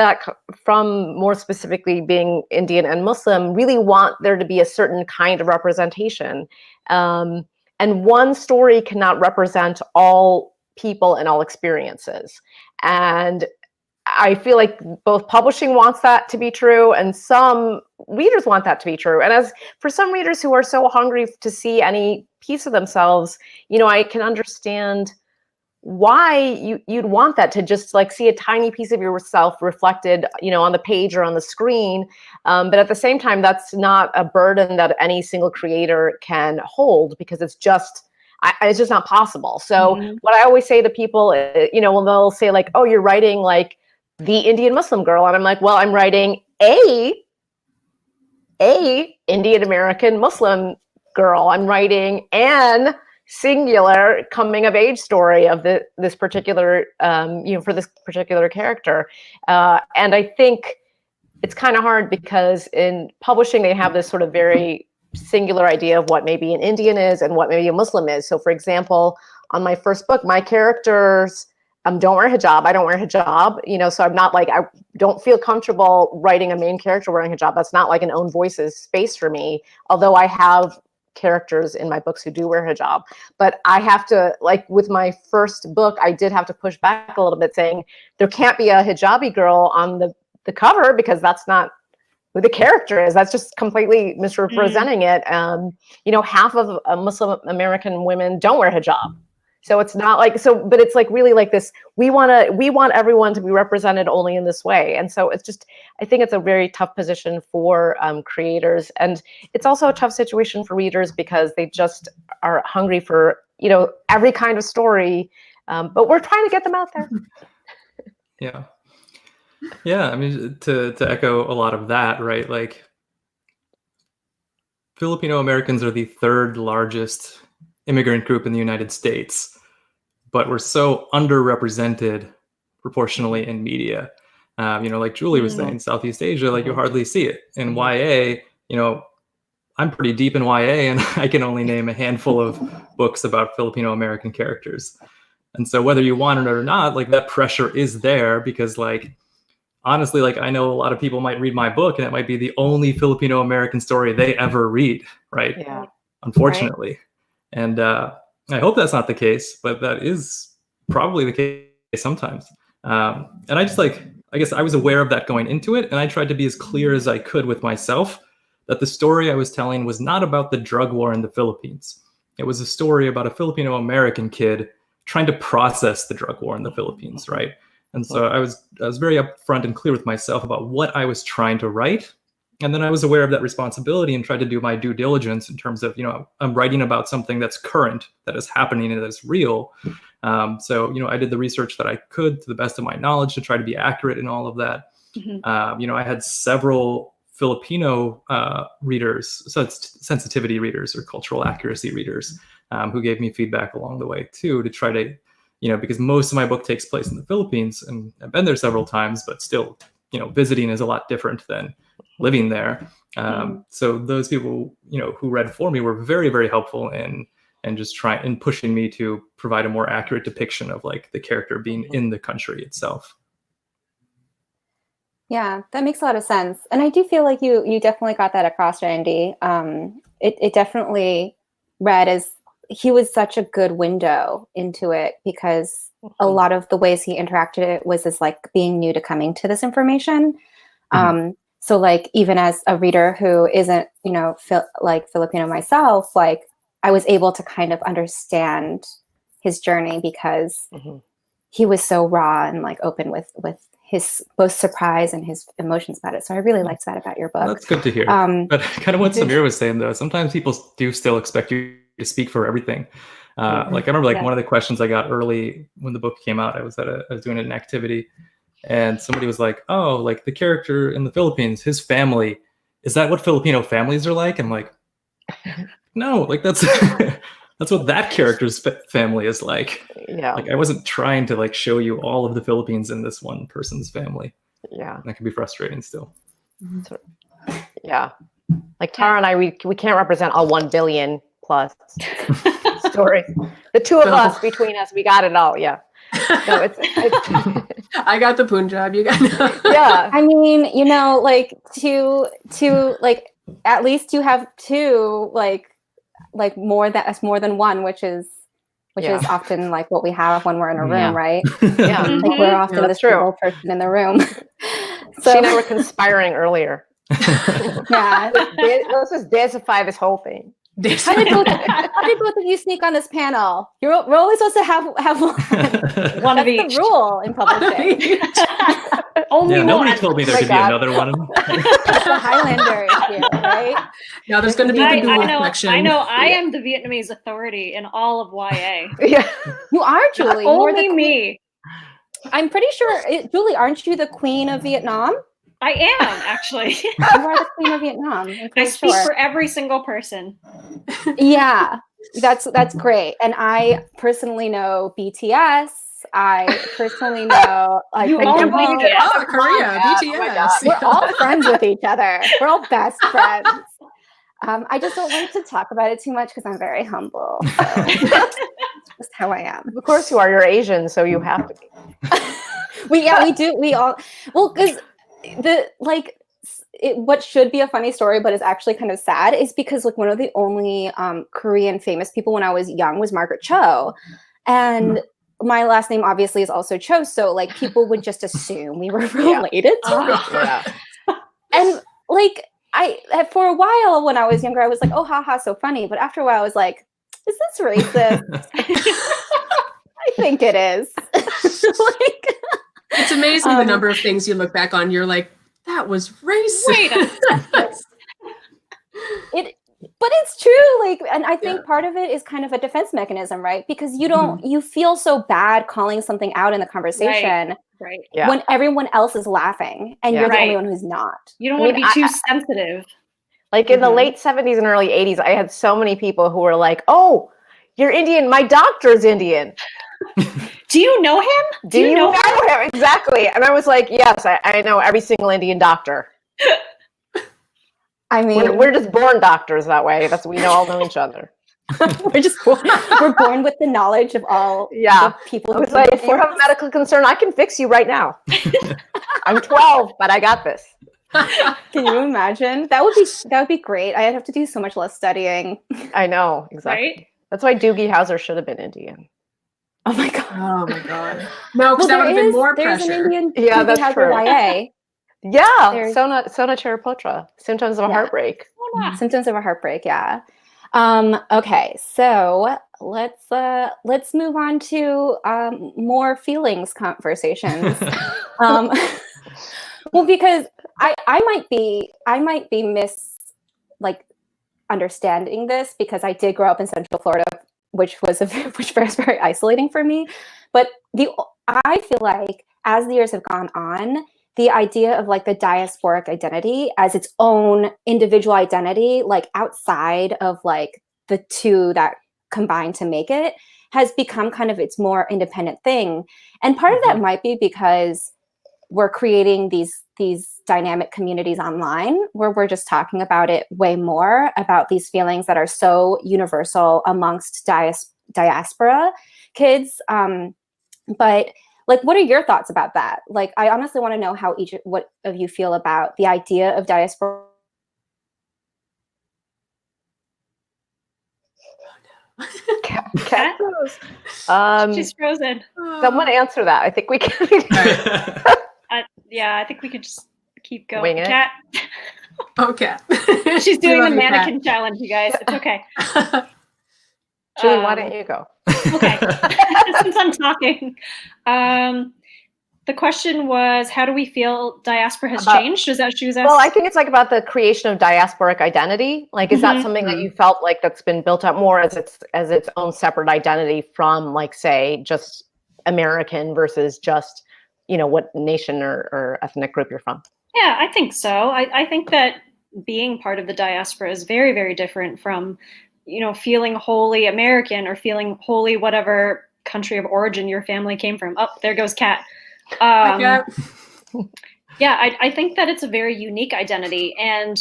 Speaker 3: more specifically being Indian and Muslim, really want there to be a certain kind of representation. And one story cannot represent all people and all experiences. And I feel like both publishing wants that to be true, and some readers want that to be true. And as for some readers who are so hungry to see any piece of themselves, you know, I can understand why you'd want that, to just like see a tiny piece of yourself reflected, you know, on the page or on the screen. But at the same time, that's not a burden that any single creator can hold, because it's just not possible. So what I always say to people, you know, when they'll say like, oh, you're writing like the Indian Muslim girl. And I'm like, well, I'm writing a Indian American Muslim girl. I'm writing an singular coming of age story of this particular, you know, for this particular character. And I think it's kind of hard because in publishing, they have this sort of very singular idea of what maybe an Indian is and what maybe a Muslim is. So for example, on my first book, my characters don't wear hijab. I don't wear hijab, you know, so I'm not like, I don't feel comfortable writing a main character wearing hijab. That's not like an own voices space for me, although I have characters in my books who do wear hijab. But I have to, like with my first book, I did have to push back a little bit, saying there can't be a hijabi girl on the cover, because that's not who the character is. That's just completely misrepresenting it. You know, half of Muslim American women don't wear hijab. So it's not like, so, but it's like really like this, we want everyone to be represented only in this way. And so it's just, I think it's a very tough position for creators. And it's also a tough situation for readers, because they just are hungry for, you know, every kind of story. But we're trying to get them out there.
Speaker 1: Yeah. Yeah. I mean, to echo a lot of that, right? Like, Filipino Americans are the third largest immigrant group in the United States, but we're so underrepresented proportionally in media. You know, like Julie was saying, Southeast Asia, like you hardly see it. In YA, you know, I'm pretty deep in YA, and I can only name a handful of books about Filipino American characters. And so whether you want it or not, like that pressure is there, because like, honestly, like I know a lot of people might read my book and it might be the only Filipino American story they ever read, right?
Speaker 3: Yeah.
Speaker 1: Unfortunately. Right. And I hope that's not the case, but that is probably the case sometimes. And I just like, I guess I was aware of that going into it, and I tried to be as clear as I could with myself that the story I was telling was not about the drug war in the Philippines. It was a story about a Filipino American kid trying to process the drug war in the Philippines, right? And so I was very upfront and clear with myself about what I was trying to write. And then I was aware of that responsibility and tried to do my due diligence in terms of, you know, I'm writing about something that's current, that is happening, and that is real. So, you know, I did the research that I could to the best of my knowledge to try to be accurate in all of that. You know, I had several Filipino readers, so it's sensitivity readers or cultural accuracy readers, who gave me feedback along the way too, to try to, you know, because most of my book takes place in the Philippines, and I've been there several times, but still visiting is a lot different than living there. So those people, who read for me were very, very helpful in just pushing me to provide a more accurate depiction of like the character being in the country itself.
Speaker 2: Yeah, that makes a lot of sense. And I do feel like you definitely got that across, Randy. It definitely read as he was such a good window into it, because a lot of the ways he interacted it was as like being new to coming to this information. So like, even as a reader who isn't, like Filipino myself, like I was able to kind of understand his journey because he was so raw and like open with his both surprise and his emotions about it. So I really liked that about your book.
Speaker 1: Well, that's good to hear. But kind of what Samira was saying, though, sometimes people do still expect you to speak for everything. Like I remember one of the questions I got early when the book came out, I was doing an activity, and somebody was like, oh, like the character in the Philippines, his family, is that what Filipino families are like? And I'm like, no, like that's that's what that character's family is like.
Speaker 3: Yeah.
Speaker 1: Like I wasn't trying to like show you all of the Philippines in this one person's family.
Speaker 3: Yeah.
Speaker 1: That can be frustrating still.
Speaker 3: Yeah. Like Tara and I, we can't represent all 1 billion plus stories. The two of us, between us, we got it all. Yeah. No, it's
Speaker 4: I got the Punjab. You got
Speaker 3: yeah.
Speaker 2: I mean, like to like at least you have two like more than one, which is often like what we have when we're in a room, right?
Speaker 3: Yeah.
Speaker 2: Like we're often the single person in the room. So
Speaker 3: she and I were conspiring earlier.
Speaker 2: yeah.
Speaker 3: Let's just dancify this whole thing.
Speaker 2: How did both of you sneak on this panel? We're always supposed to have one.
Speaker 5: One of
Speaker 2: That's
Speaker 5: each.
Speaker 2: the rule in publishing.
Speaker 5: Only
Speaker 1: nobody
Speaker 5: one.
Speaker 1: told me there could be another one.
Speaker 2: The Highlander is here, right?
Speaker 4: Now there's going to be the dual section.
Speaker 5: I know. I am the Vietnamese authority in all of YA.
Speaker 3: Yeah.
Speaker 2: You are, Julie.
Speaker 5: Only me.
Speaker 2: I'm pretty sure, Julie, aren't you the queen of Vietnam?
Speaker 5: I am, actually.
Speaker 2: You are the queen of Vietnam.
Speaker 5: I speak for every single person.
Speaker 2: Yeah, that's great. And I personally know BTS. I personally know like
Speaker 5: You all know BTS.
Speaker 4: Oh, Korea, BTS.
Speaker 2: We're all friends with each other. We're all best friends. I just don't like to talk about it too much because I'm very humble. So that's how I am.
Speaker 3: Of course you are. You're Asian, so you have to be.
Speaker 2: We do. We all because what should be a funny story, but is actually kind of sad, is because like one of the only Korean famous people when I was young was Margaret Cho, and my last name obviously is also Cho, so like people would just assume we were related.
Speaker 3: Yeah.
Speaker 2: And like for a while when I was younger, I was like, oh, haha, so funny. But after a while, I was like, is this racist? I think it is. Like,
Speaker 4: it's amazing the number of things you look back on. You're like, that was racist.
Speaker 5: Wait a second.
Speaker 2: But it's true. Like, and I think part of it is kind of a defense mechanism, right? Because you feel so bad calling something out in the conversation.
Speaker 5: Right.
Speaker 3: Yeah.
Speaker 2: When everyone else is laughing and you're the only one who's not.
Speaker 5: You don't want to be too sensitive.
Speaker 3: Like in the late 70s and early 80s, I had so many people who were like, oh, you're Indian. My doctor's Indian.
Speaker 5: Do you know him?
Speaker 3: Do you know him? Exactly. And I was like, yes, I know every single Indian doctor.
Speaker 2: I mean,
Speaker 3: we're just born doctors that way. We all know each other.
Speaker 2: we're born with the knowledge of all the people.
Speaker 3: I was like, if you have a medical concern, I can fix you right now. I'm 12, but I got this.
Speaker 2: Can you imagine? That would be great. I'd have to do so much less studying.
Speaker 3: I know, exactly. Right? That's why Doogie Howser should have been Indian.
Speaker 2: Oh my god.
Speaker 4: Oh my god. No, because that would have been more pressure.
Speaker 2: An Indian
Speaker 3: that's true.
Speaker 2: YA.
Speaker 3: Yeah, Sona Charapotra, Symptoms of a Heartbreak.
Speaker 2: Symptoms of a Heartbreak, yeah. Okay, so let's move on to more feelings conversations. Well, because I might be understanding this because I did grow up in Central Florida, which was very isolating for me. But I feel like as the years have gone on, the idea of like the diasporic identity as its own individual identity, like outside of like the two that combine to make it, has become kind of its more independent thing. And part of that might be because we're creating these these dynamic communities online where we're just talking about it way more, about these feelings that are so universal amongst diaspora kids. But like, what are your thoughts about that? Like, I honestly want to know how what of you feel about the idea of diaspora.
Speaker 3: Cat froze.
Speaker 5: She's frozen.
Speaker 3: Someone answer that. I think we can.
Speaker 5: Yeah, I think we could just keep going.
Speaker 3: Wing it.
Speaker 5: Cat.
Speaker 4: Okay.
Speaker 5: She's doing the
Speaker 4: love you, Kat.
Speaker 5: mannequin challenge, you guys. It's okay.
Speaker 3: Julie, why don't you go?
Speaker 5: Okay. Since I'm talking. The question was, how do we feel diaspora has changed? Is that what she was asking?
Speaker 3: Well, I think it's like about the creation of diasporic identity. Like, is that something that you felt like that's been built up more as its own separate identity from, like, say, just American versus just, you know, what nation or ethnic group you're from?
Speaker 5: Yeah, I think so. I think that being part of the diaspora is very, very different from, you know, feeling wholly American or feeling wholly whatever country of origin your family came from. Oh, there goes Kat. Yeah, I think that it's a very unique identity. And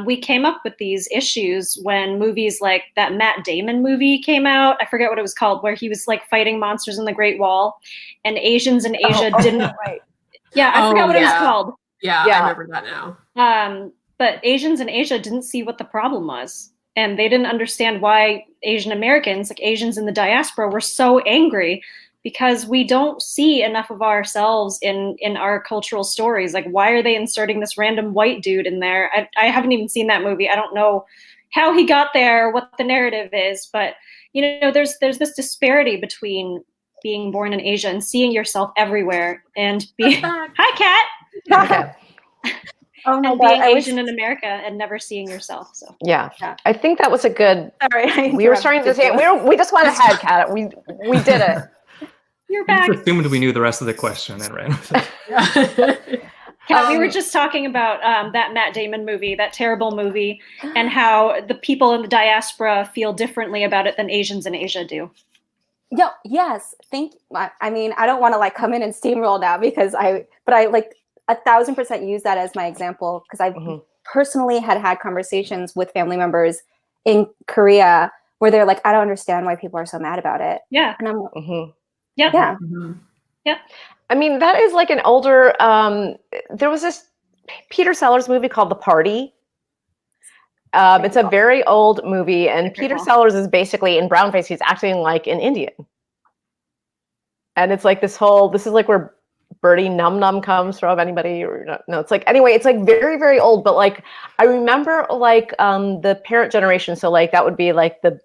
Speaker 5: we came up with these issues when movies like that Matt Damon movie came out. I forget what it was called, where he was like fighting monsters in the Great Wall, and Asians in Asia didn't.
Speaker 3: Right.
Speaker 5: Yeah, I forgot what it was called.
Speaker 4: Yeah, I remember that now.
Speaker 5: But Asians in Asia didn't see what the problem was. And they didn't understand why Asian Americans, like Asians in the diaspora, were so angry, because we don't see enough of ourselves in our cultural stories. Like, why are they inserting this random white dude in there? I haven't even seen that movie. I don't know how he got there, what the narrative is, but you know, there's this disparity between being born in Asia and seeing yourself everywhere, and being hi Kat.
Speaker 2: Oh my
Speaker 5: and
Speaker 2: God,
Speaker 5: being
Speaker 2: I
Speaker 5: Asian in America and never seeing yourself. So
Speaker 3: Yeah, I think that was a good.
Speaker 2: Sorry,
Speaker 3: We were starting to say we just went ahead, Kat. We did it.
Speaker 5: You're
Speaker 1: We
Speaker 5: back.
Speaker 1: just assumed we knew the rest of the question and ran with it.
Speaker 5: Yeah, we were just talking about that Matt Damon movie, that terrible movie, and how the people in the diaspora feel differently about it than Asians in Asia do.
Speaker 2: Yes. I mean, I don't want to like come in and steamroll now but I like 1,000% use that as my example, because I personally had conversations with family members in Korea where they're like, I don't understand why people are so mad about it.
Speaker 5: Yeah.
Speaker 2: And I'm
Speaker 5: Yep.
Speaker 2: yeah.
Speaker 5: Yep.
Speaker 3: I mean, that is like an older. There was this Peter Sellers movie called The Party. It's a very old movie, and Peter Sellers is basically in brownface. He's acting like an Indian, and it's like this is like where Birdie Num Num comes from. Anybody? Or no, it's like, anyway, it's like very, very old. But like, I remember like the parent generation. So like that would be like the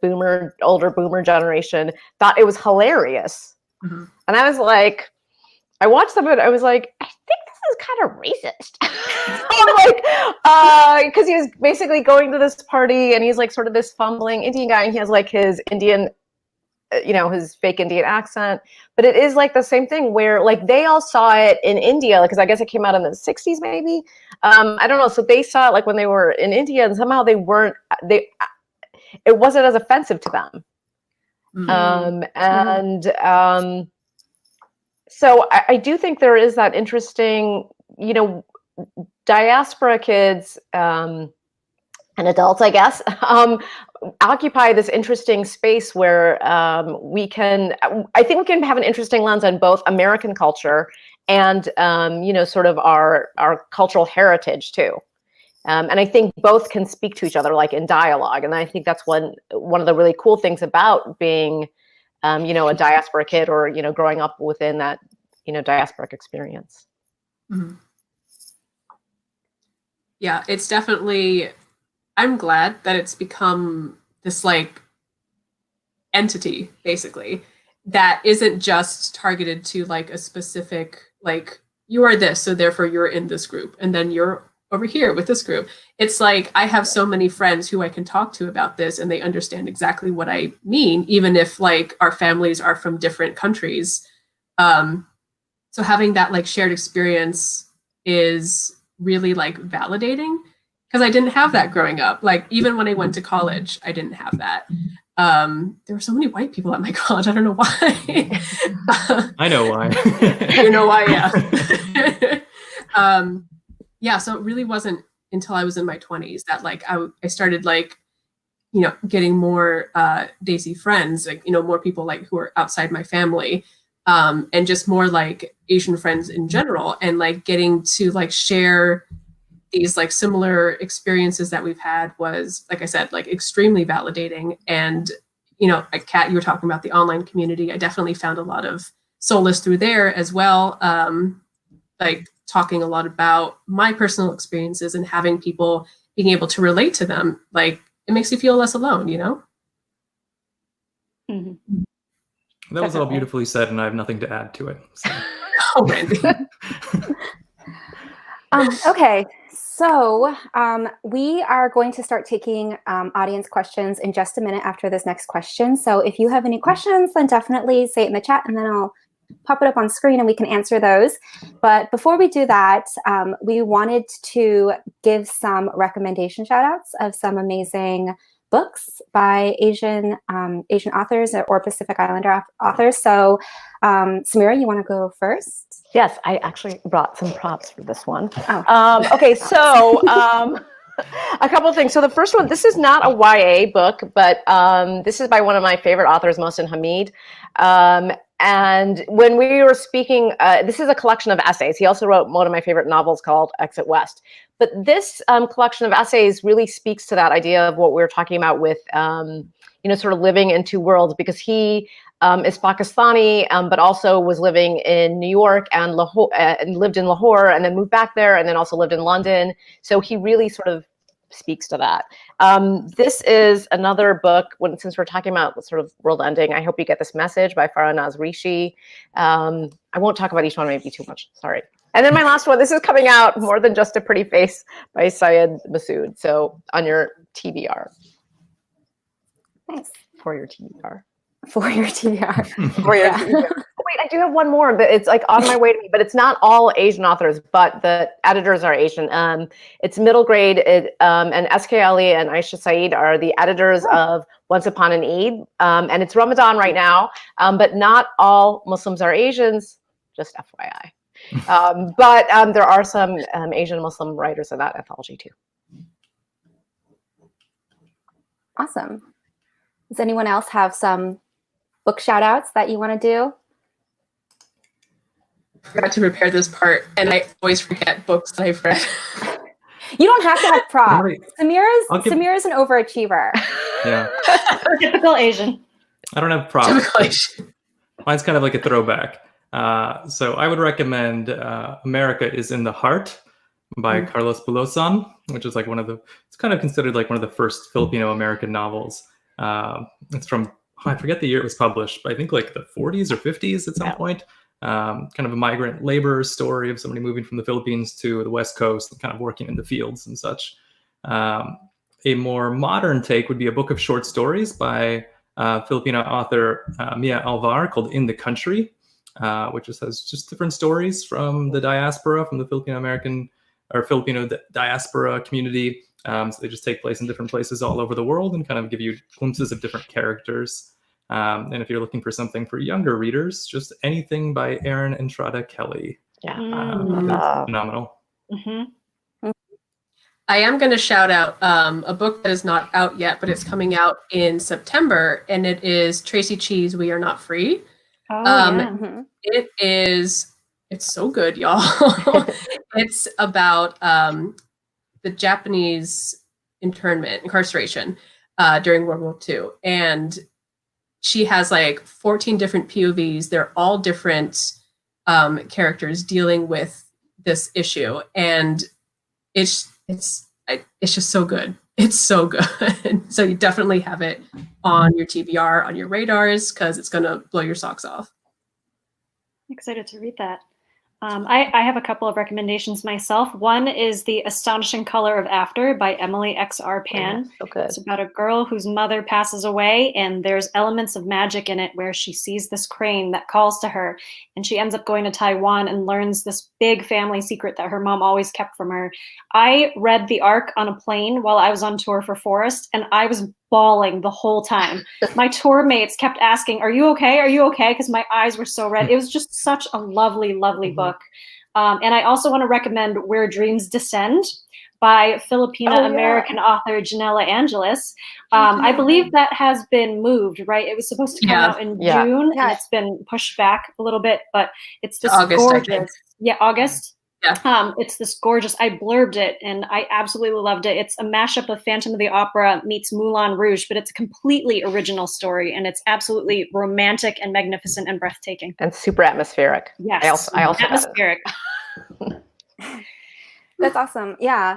Speaker 3: older boomer generation thought it was hilarious.
Speaker 4: Mm-hmm.
Speaker 3: And I was like, I watched some of it. I was like, I think this is kind of racist. I'm like, because he was basically going to this party and he's like sort of this fumbling Indian guy, and he has like his Indian, you know, his fake Indian accent. But it is like the same thing where like they all saw it in India, because I guess it came out in the 60s maybe. I don't know. So they saw it like when they were in India, and somehow it wasn't as offensive to them. So I do think there is that interesting, you know, diaspora kids and adults, I guess, occupy this interesting space where I think we can have an interesting lens on both American culture and, you know, sort of our cultural heritage too. And I think both can speak to each other, like in dialogue. And I think that's one of the really cool things about being, you know, a diaspora kid, or, you know, growing up within that, you know, diasporic experience.
Speaker 4: Mm-hmm. Yeah, it's definitely, I'm glad that it's become this like entity, basically, that isn't just targeted to like a specific, like, you are this, so therefore you're in this group, and then you're over here with this group. It's like, I have so many friends who I can talk to about this, and they understand exactly what I mean, even if like our families are from different countries. So having that like shared experience is really like validating, because I didn't have that growing up. Like even when I went to college, I didn't have that. There were so many white people at my college. I don't know why.
Speaker 1: I know why.
Speaker 4: You know why, yeah. Yeah, so it really wasn't until I was in my 20s that like I started like, getting more Daisy friends, like, more people like who are outside my family, and just more like Asian friends in general, and like getting to like share these like similar experiences that we've had was, like I said, like extremely validating. And, like Kat, you were talking about the online community. I definitely found a lot of solace through there as well. Like talking a lot about my personal experiences and having people being able to relate to them. Like it makes you feel less alone,
Speaker 5: Mm-hmm.
Speaker 1: That was all beautifully said, and I have nothing to add to it. So.
Speaker 4: Oh, Randy.
Speaker 2: Okay, so we are going to start taking audience questions in just a minute after this next question. So if you have any questions, then definitely say it in the chat, and then I'll pop it up on screen and we can answer those. But before we do that, we wanted to give some recommendation shout outs of some amazing books by Asian authors or Pacific Islander authors. So Samira, you want to go first?
Speaker 3: Yes, I actually brought some props for this one.
Speaker 2: Oh.
Speaker 3: Okay, so a couple of things. So the first one, this is not a YA book, but this is by one of my favorite authors, Mohsin Hamid. And when we were speaking, this is a collection of essays. He also wrote one of my favorite novels called Exit West. But this collection of essays really speaks to that idea of what we were talking about with, sort of living in two worlds, because he is Pakistani, but also was living in New York and Lahore, and lived in Lahore, and then moved back there, and then also lived in London. So he really sort of speaks to that. This is another book, since we're talking about sort of world ending, I Hope You Get This Message by Farah Rishi. I won't talk about each one, maybe too much, sorry. And then my last one, this is coming out, More Than Just a Pretty Face by Syed Masood. So on your TBR.
Speaker 2: Nice.
Speaker 3: For your TBR.
Speaker 2: For your TBR.
Speaker 3: For your TBR. Oh, wait, I do have one more that it's like on my way to me, but it's not all Asian authors, but the editors are Asian. It's middle grade, and SK Ali and Aisha Saeed are the editors of Once Upon an Eid. And it's Ramadan right now, but not all Muslims are Asians, just FYI. But there are some Asian Muslim writers in that anthology too.
Speaker 2: Awesome. Does anyone else have some book shout outs that you want to do?
Speaker 4: I forgot to prepare this part, and I always forget books that I've read.
Speaker 2: You don't have to have props. Samira's an overachiever.
Speaker 1: Yeah.
Speaker 5: Typical Asian.
Speaker 1: I don't have props.
Speaker 4: Typical Asian.
Speaker 1: Mine's kind of like a throwback. So I would recommend America is in the Heart by Carlos Bulosan, which is like it's kind of considered like one of the first Filipino-American novels. It's from, I forget the year it was published, but I think like the 40s or 50s at some point. Kind of a migrant labor story of somebody moving from the Philippines to the West Coast and kind of working in the fields and such. A more modern take would be a book of short stories by Filipino author Mia Alvar called In the Country, which has just different stories from the diaspora, from the Filipino-American or Filipino diaspora community. So they just take place in different places all over the world and kind of give you glimpses of different characters. And if you're looking for something for younger readers, just anything by Erin Entrada Kelly.
Speaker 3: Yeah.
Speaker 1: Phenomenal.
Speaker 5: Mm-hmm.
Speaker 4: I am going to shout out a book that is not out yet, but it's coming out in September, and it is Tracy Chee's We Are Not Free. It's so good, y'all. It's about the Japanese incarceration during World War II. And she has like 14 different POVs. They're all different characters dealing with this issue. And it's just so good. It's so good. So you definitely have it on your TBR, on your radars, because it's going to blow your socks off.
Speaker 5: I'm excited to read that. I have a couple of recommendations myself. One is The Astonishing Color of After by Emily X.R. Pan.
Speaker 3: Yeah, so good.
Speaker 5: It's about a girl whose mother passes away, and there's elements of magic in it where she sees this crane that calls to her, and she ends up going to Taiwan and learns this big family secret that her mom always kept from her. I read the arc on a plane while I was on tour for Forest, and I was bawling the whole time. My tour mates kept asking, "Are you okay? Are you okay?" Because my eyes were so red. It was just such a lovely, lovely book. And I also want to recommend Where Dreams Descend by Filipina-American author Janella Angeles. I believe that has been moved, right? It was supposed to come out in June, and it's been pushed back a little bit, but it's this
Speaker 4: August,
Speaker 5: gorgeous. Yeah, August.
Speaker 4: Yeah.
Speaker 5: It's this gorgeous, I blurbed it and I absolutely loved it. It's a mashup of Phantom of the Opera meets Moulin Rouge, but it's a completely original story and it's absolutely romantic and magnificent and breathtaking.
Speaker 3: And super atmospheric.
Speaker 5: Yes.
Speaker 3: I also
Speaker 5: atmospheric.
Speaker 2: That's awesome. Yeah.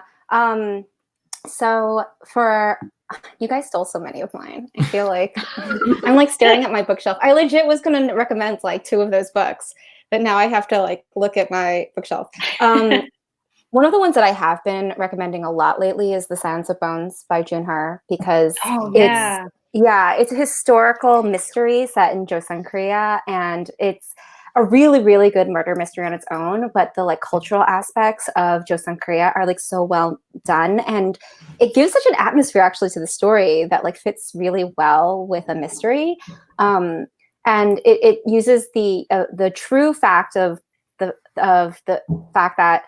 Speaker 2: So for you guys stole so many of mine. I feel like I'm like staring at my bookshelf. I legit was going to recommend like 2 of those books, but now I have to like look at my bookshelf. One of the ones that I have been recommending a lot lately is The Silence of Bones by Junher, because it's a historical mystery set in Joseon, Korea, and it's a really, really good murder mystery on its own, but the like cultural aspects of Joseon, Korea are like so well done, and it gives such an atmosphere actually to the story that like fits really well with a mystery. And it uses the true fact of the fact that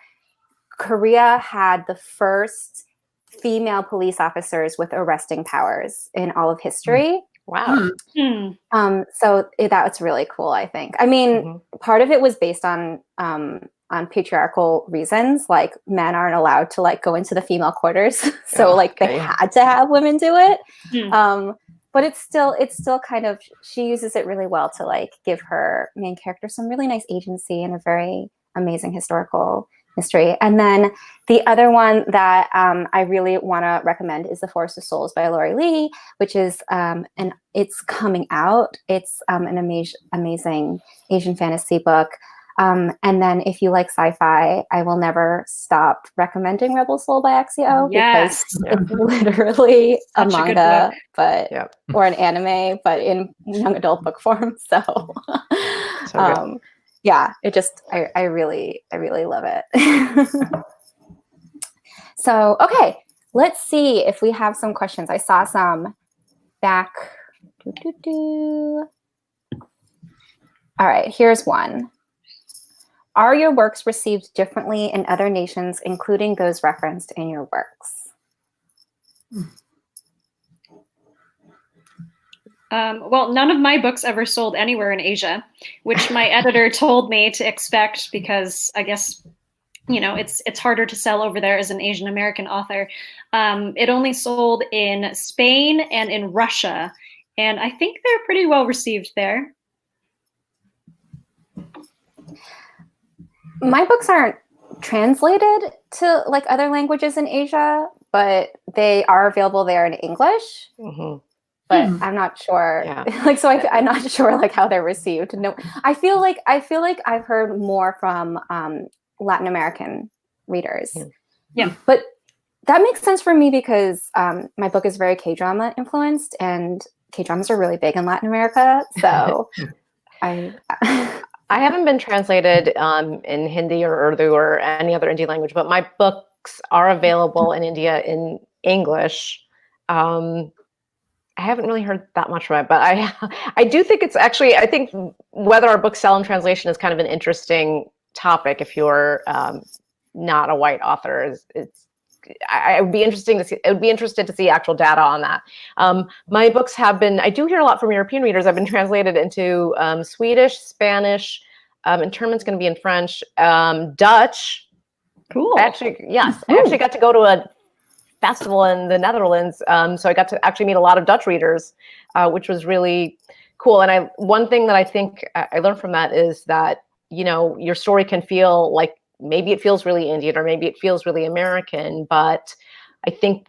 Speaker 2: Korea had the first female police officers with arresting powers in all of history.
Speaker 3: Wow.
Speaker 2: So that's really cool, I think. I mean, part of it was based on patriarchal reasons, like men aren't allowed to like go into the female quarters. So like they had to have women do it. But it's still kind of, she uses it really well to like give her main character some really nice agency and a very amazing historical mystery. And then the other one that I really want to recommend is The Forest of Souls by Lori Lee, which is and it's coming out. It's an amazing Asian fantasy book. And then if you like sci-fi, I will never stop recommending Rebel Soul by Axio, because it's literally a manga, or an anime, but in young adult book form. So, it just, I really love it. So, okay, let's see if we have some questions. I saw some back. All right, here's one. Are your works received differently in other nations, including those referenced in your works?
Speaker 5: Well, none of my books ever sold anywhere in Asia, which my editor told me to expect, because I guess, you know, it's harder to sell over there as an Asian American author. It only sold in Spain and in Russia, and I think they're pretty well received there.
Speaker 2: My books aren't translated to like other languages in Asia, but they are available there in English. But I'm not sure. Like, so I'm not sure like how they're received. No, I feel like I've heard more from Latin American readers. But that makes sense for me because my book is very K-drama influenced, and K-dramas are really big in Latin America. So
Speaker 3: I haven't been translated in Hindi or Urdu or any other Indian language, but my books are available in India in English. I haven't really heard that much from it, but I do think it's actually, I think whether our books sell in translation is kind of an interesting topic if you're not a white author. I would be interested to see actual data on that. My books have been, I do hear a lot from European readers. I've been translated into Swedish, Spanish, internment's going to be in French, Dutch.
Speaker 5: Cool.
Speaker 3: I actually got to go to a festival in the Netherlands, so I got to actually meet a lot of Dutch readers, which was really cool. And one thing that I think I learned from that is that, you know, your story can feel like, maybe it feels really Indian or maybe it feels really American, but I think,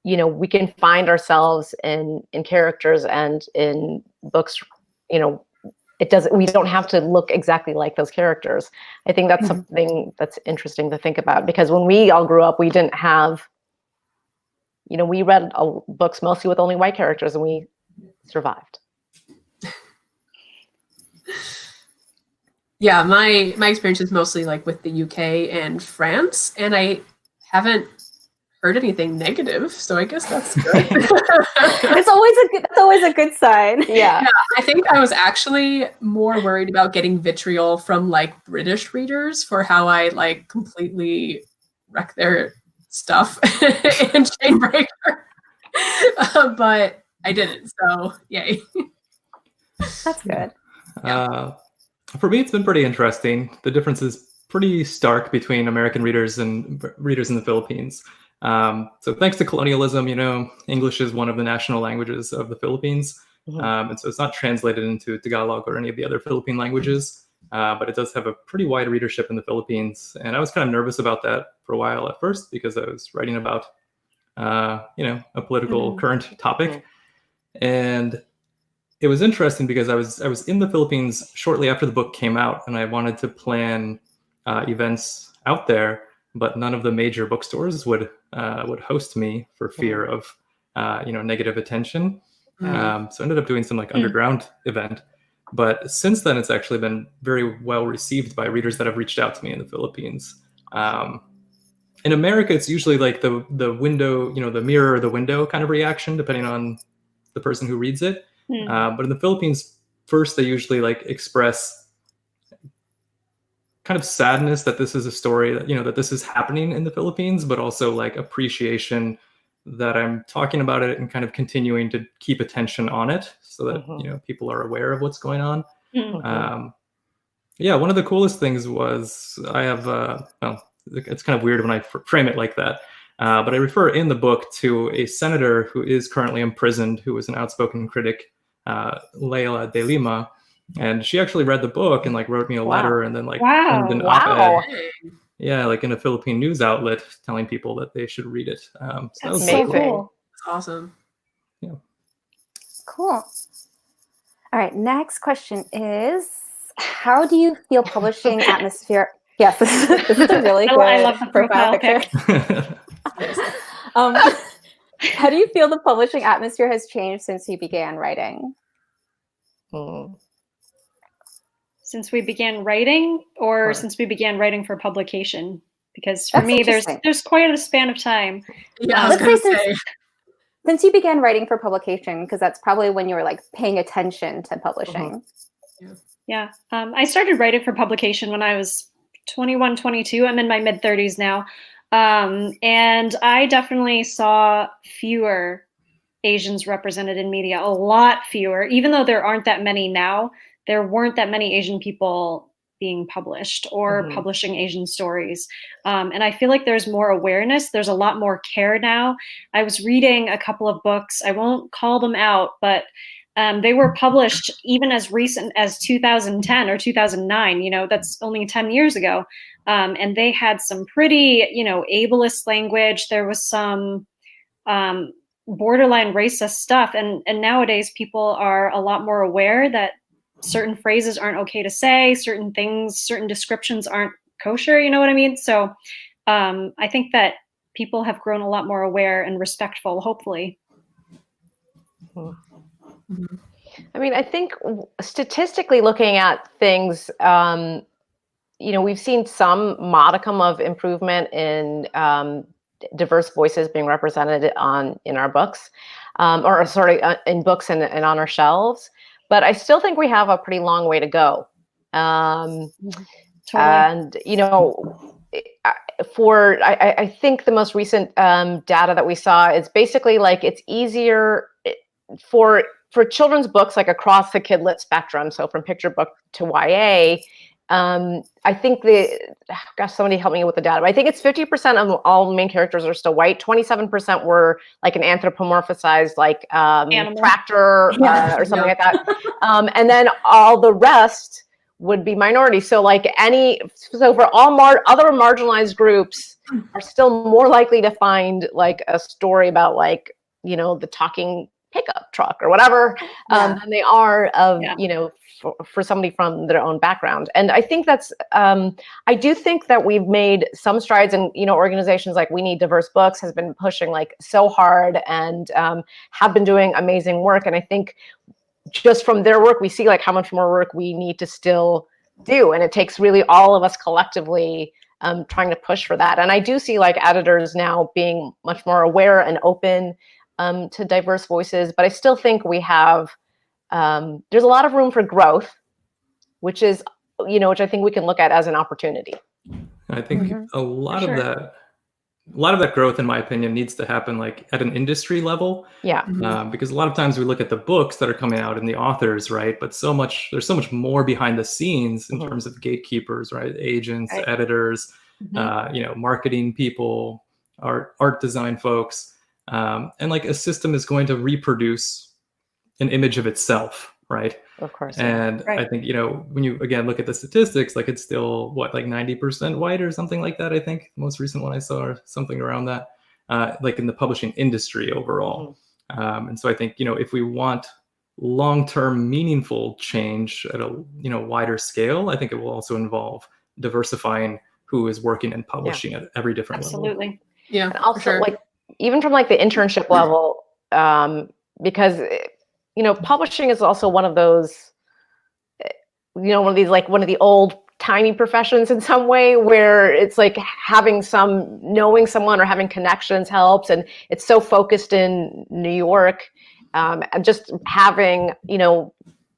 Speaker 3: you know, we can find ourselves in characters and in books, you know, we don't have to look exactly like those characters. I think that's something that's interesting to think about, because when we all grew up, we didn't have, you know, we read books mostly with only white characters and we survived.
Speaker 4: Yeah, my experience is mostly like with the UK and France, and I haven't heard anything negative, so I guess that's good.
Speaker 2: It's always a good sign.
Speaker 3: Yeah.
Speaker 4: I think I was actually more worried about getting vitriol from like British readers for how I like completely wreck their stuff in Chainbreaker. But I didn't, so yay.
Speaker 2: That's good.
Speaker 1: For me, it's been pretty interesting. The difference is pretty stark between American readers and readers in the Philippines. So thanks to colonialism, English is one of the national languages of the Philippines. And so it's not translated into Tagalog or any of the other Philippine languages, but it does have a pretty wide readership in the Philippines. And I was kind of nervous about that for a while at first because I was writing about, a political current topic. And it was interesting because I was in the Philippines shortly after the book came out, and I wanted to plan events out there, but none of the major bookstores would host me for fear of negative attention. So I ended up doing some like underground event. But since then, it's actually been very well received by readers that have reached out to me in the Philippines. In America, it's usually like the window, the mirror or the window kind of reaction, depending on the person who reads it. But in the Philippines, first they usually like express kind of sadness that this is a story that, that this is happening in the Philippines, but also like appreciation that I'm talking about it and kind of continuing to keep attention on it so that, people are aware of what's going on. One of the coolest things was I have, it's kind of weird when I frame it like that. But I refer in the book to a senator who is currently imprisoned, who was an outspoken critic, Leila de Lima. And she actually read the book and like wrote me a letter and then like penned an op-ed. Yeah, like in a Philippine news outlet telling people that they should read it. So that was
Speaker 2: so
Speaker 1: cool.
Speaker 4: That's awesome.
Speaker 1: Yeah.
Speaker 2: Cool. All right, next question is, how do you feel publishing atmosphere? Yes, this is a really good
Speaker 5: I love the profile
Speaker 2: picture. How do you feel the publishing atmosphere has changed since you began writing?
Speaker 5: Since we began writing, or since we began writing for publication? Because for me, there's quite a span of time.
Speaker 4: Yeah, I was
Speaker 2: let's
Speaker 4: gonna
Speaker 2: say since you began writing for publication, because that's probably when you were like paying attention to publishing.
Speaker 5: Yeah, I started writing for publication when I was 21, 22. I'm in my mid 30s now. And I definitely saw fewer Asians represented in media, a lot fewer, even though there aren't that many now. There weren't that many Asian people being published or publishing Asian stories. And I feel like there's more awareness. There's a lot more care now. I was reading a couple of books. I won't call them out, but they were published even as recent as 2010 or 2009. That's only 10 years ago. And they had some pretty, ableist language. There was some borderline racist stuff. And nowadays people are a lot more aware that certain phrases aren't okay to say, certain things, certain descriptions aren't kosher, you know what I mean? So I think that people have grown a lot more aware and respectful, hopefully.
Speaker 3: I mean, I think statistically looking at things, we've seen some modicum of improvement in diverse voices being represented in our books, in books and on our shelves. But I still think we have a pretty long way to go. Totally. And, I think the most recent data that we saw is basically like it's easier for children's books, like across the kid lit spectrum. So from picture book to YA, I think somebody help me with the data, but I think it's 50% of all main characters are still white. 27% were like an anthropomorphized, like tractor or something like that. And then all the rest would be minorities. So for all other marginalized groups are still more likely to find like a story about like, the talking pickup truck or whatever than they are of, for somebody from their own background. And I think that's, I do think that we've made some strides, and, organizations like We Need Diverse Books has been pushing like so hard and have been doing amazing work. And I think just from their work, we see like how much more work we need to still do. And it takes really all of us collectively trying to push for that. And I do see like editors now being much more aware and open to diverse voices, but I still think we have there's a lot of room for growth, which is, which I think we can look at as an opportunity.
Speaker 1: I think a lot
Speaker 5: For
Speaker 1: of
Speaker 5: sure.
Speaker 1: that, a lot of that growth, in my opinion, needs to happen like at an industry level.
Speaker 3: Yeah.
Speaker 1: Because a lot of times we look at the books that are coming out and the authors, right? But there's so much more behind the scenes in terms of gatekeepers, right? Agents,
Speaker 2: Right.
Speaker 1: editors, marketing people, art design folks. And like a system is going to reproduce an image of itself, right?
Speaker 3: Of course.
Speaker 1: And
Speaker 5: Right.
Speaker 1: I think, when you, again, look at the statistics, like it's still, like 90% white or something like that, I think. The most recent one I saw, or something around that, like in the publishing industry overall. And so I think, if we want long-term meaningful change at a, wider scale, I think it will also involve diversifying who is working and publishing at every different level.
Speaker 5: Absolutely.
Speaker 4: Yeah,
Speaker 3: And also,
Speaker 4: for sure.
Speaker 3: like, even from like the internship level, because publishing is also one of those, one of these, like one of the old tiny professions in some way, where it's like knowing someone or having connections helps, and it's so focused in New York, and just having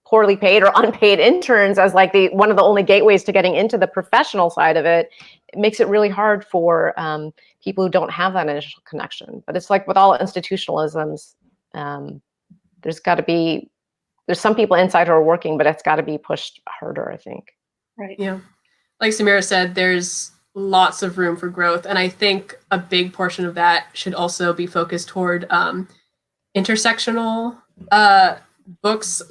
Speaker 3: poorly paid or unpaid interns as like one of the only gateways to getting into the professional side of it, it makes it really hard for people who don't have that initial connection. But it's like with all institutionalisms, there's some people inside who are working, but it's got to be pushed harder, I think.
Speaker 5: Right.
Speaker 4: Yeah. Like Samira said, there's lots of room for growth. And I think a big portion of that should also be focused toward intersectional books,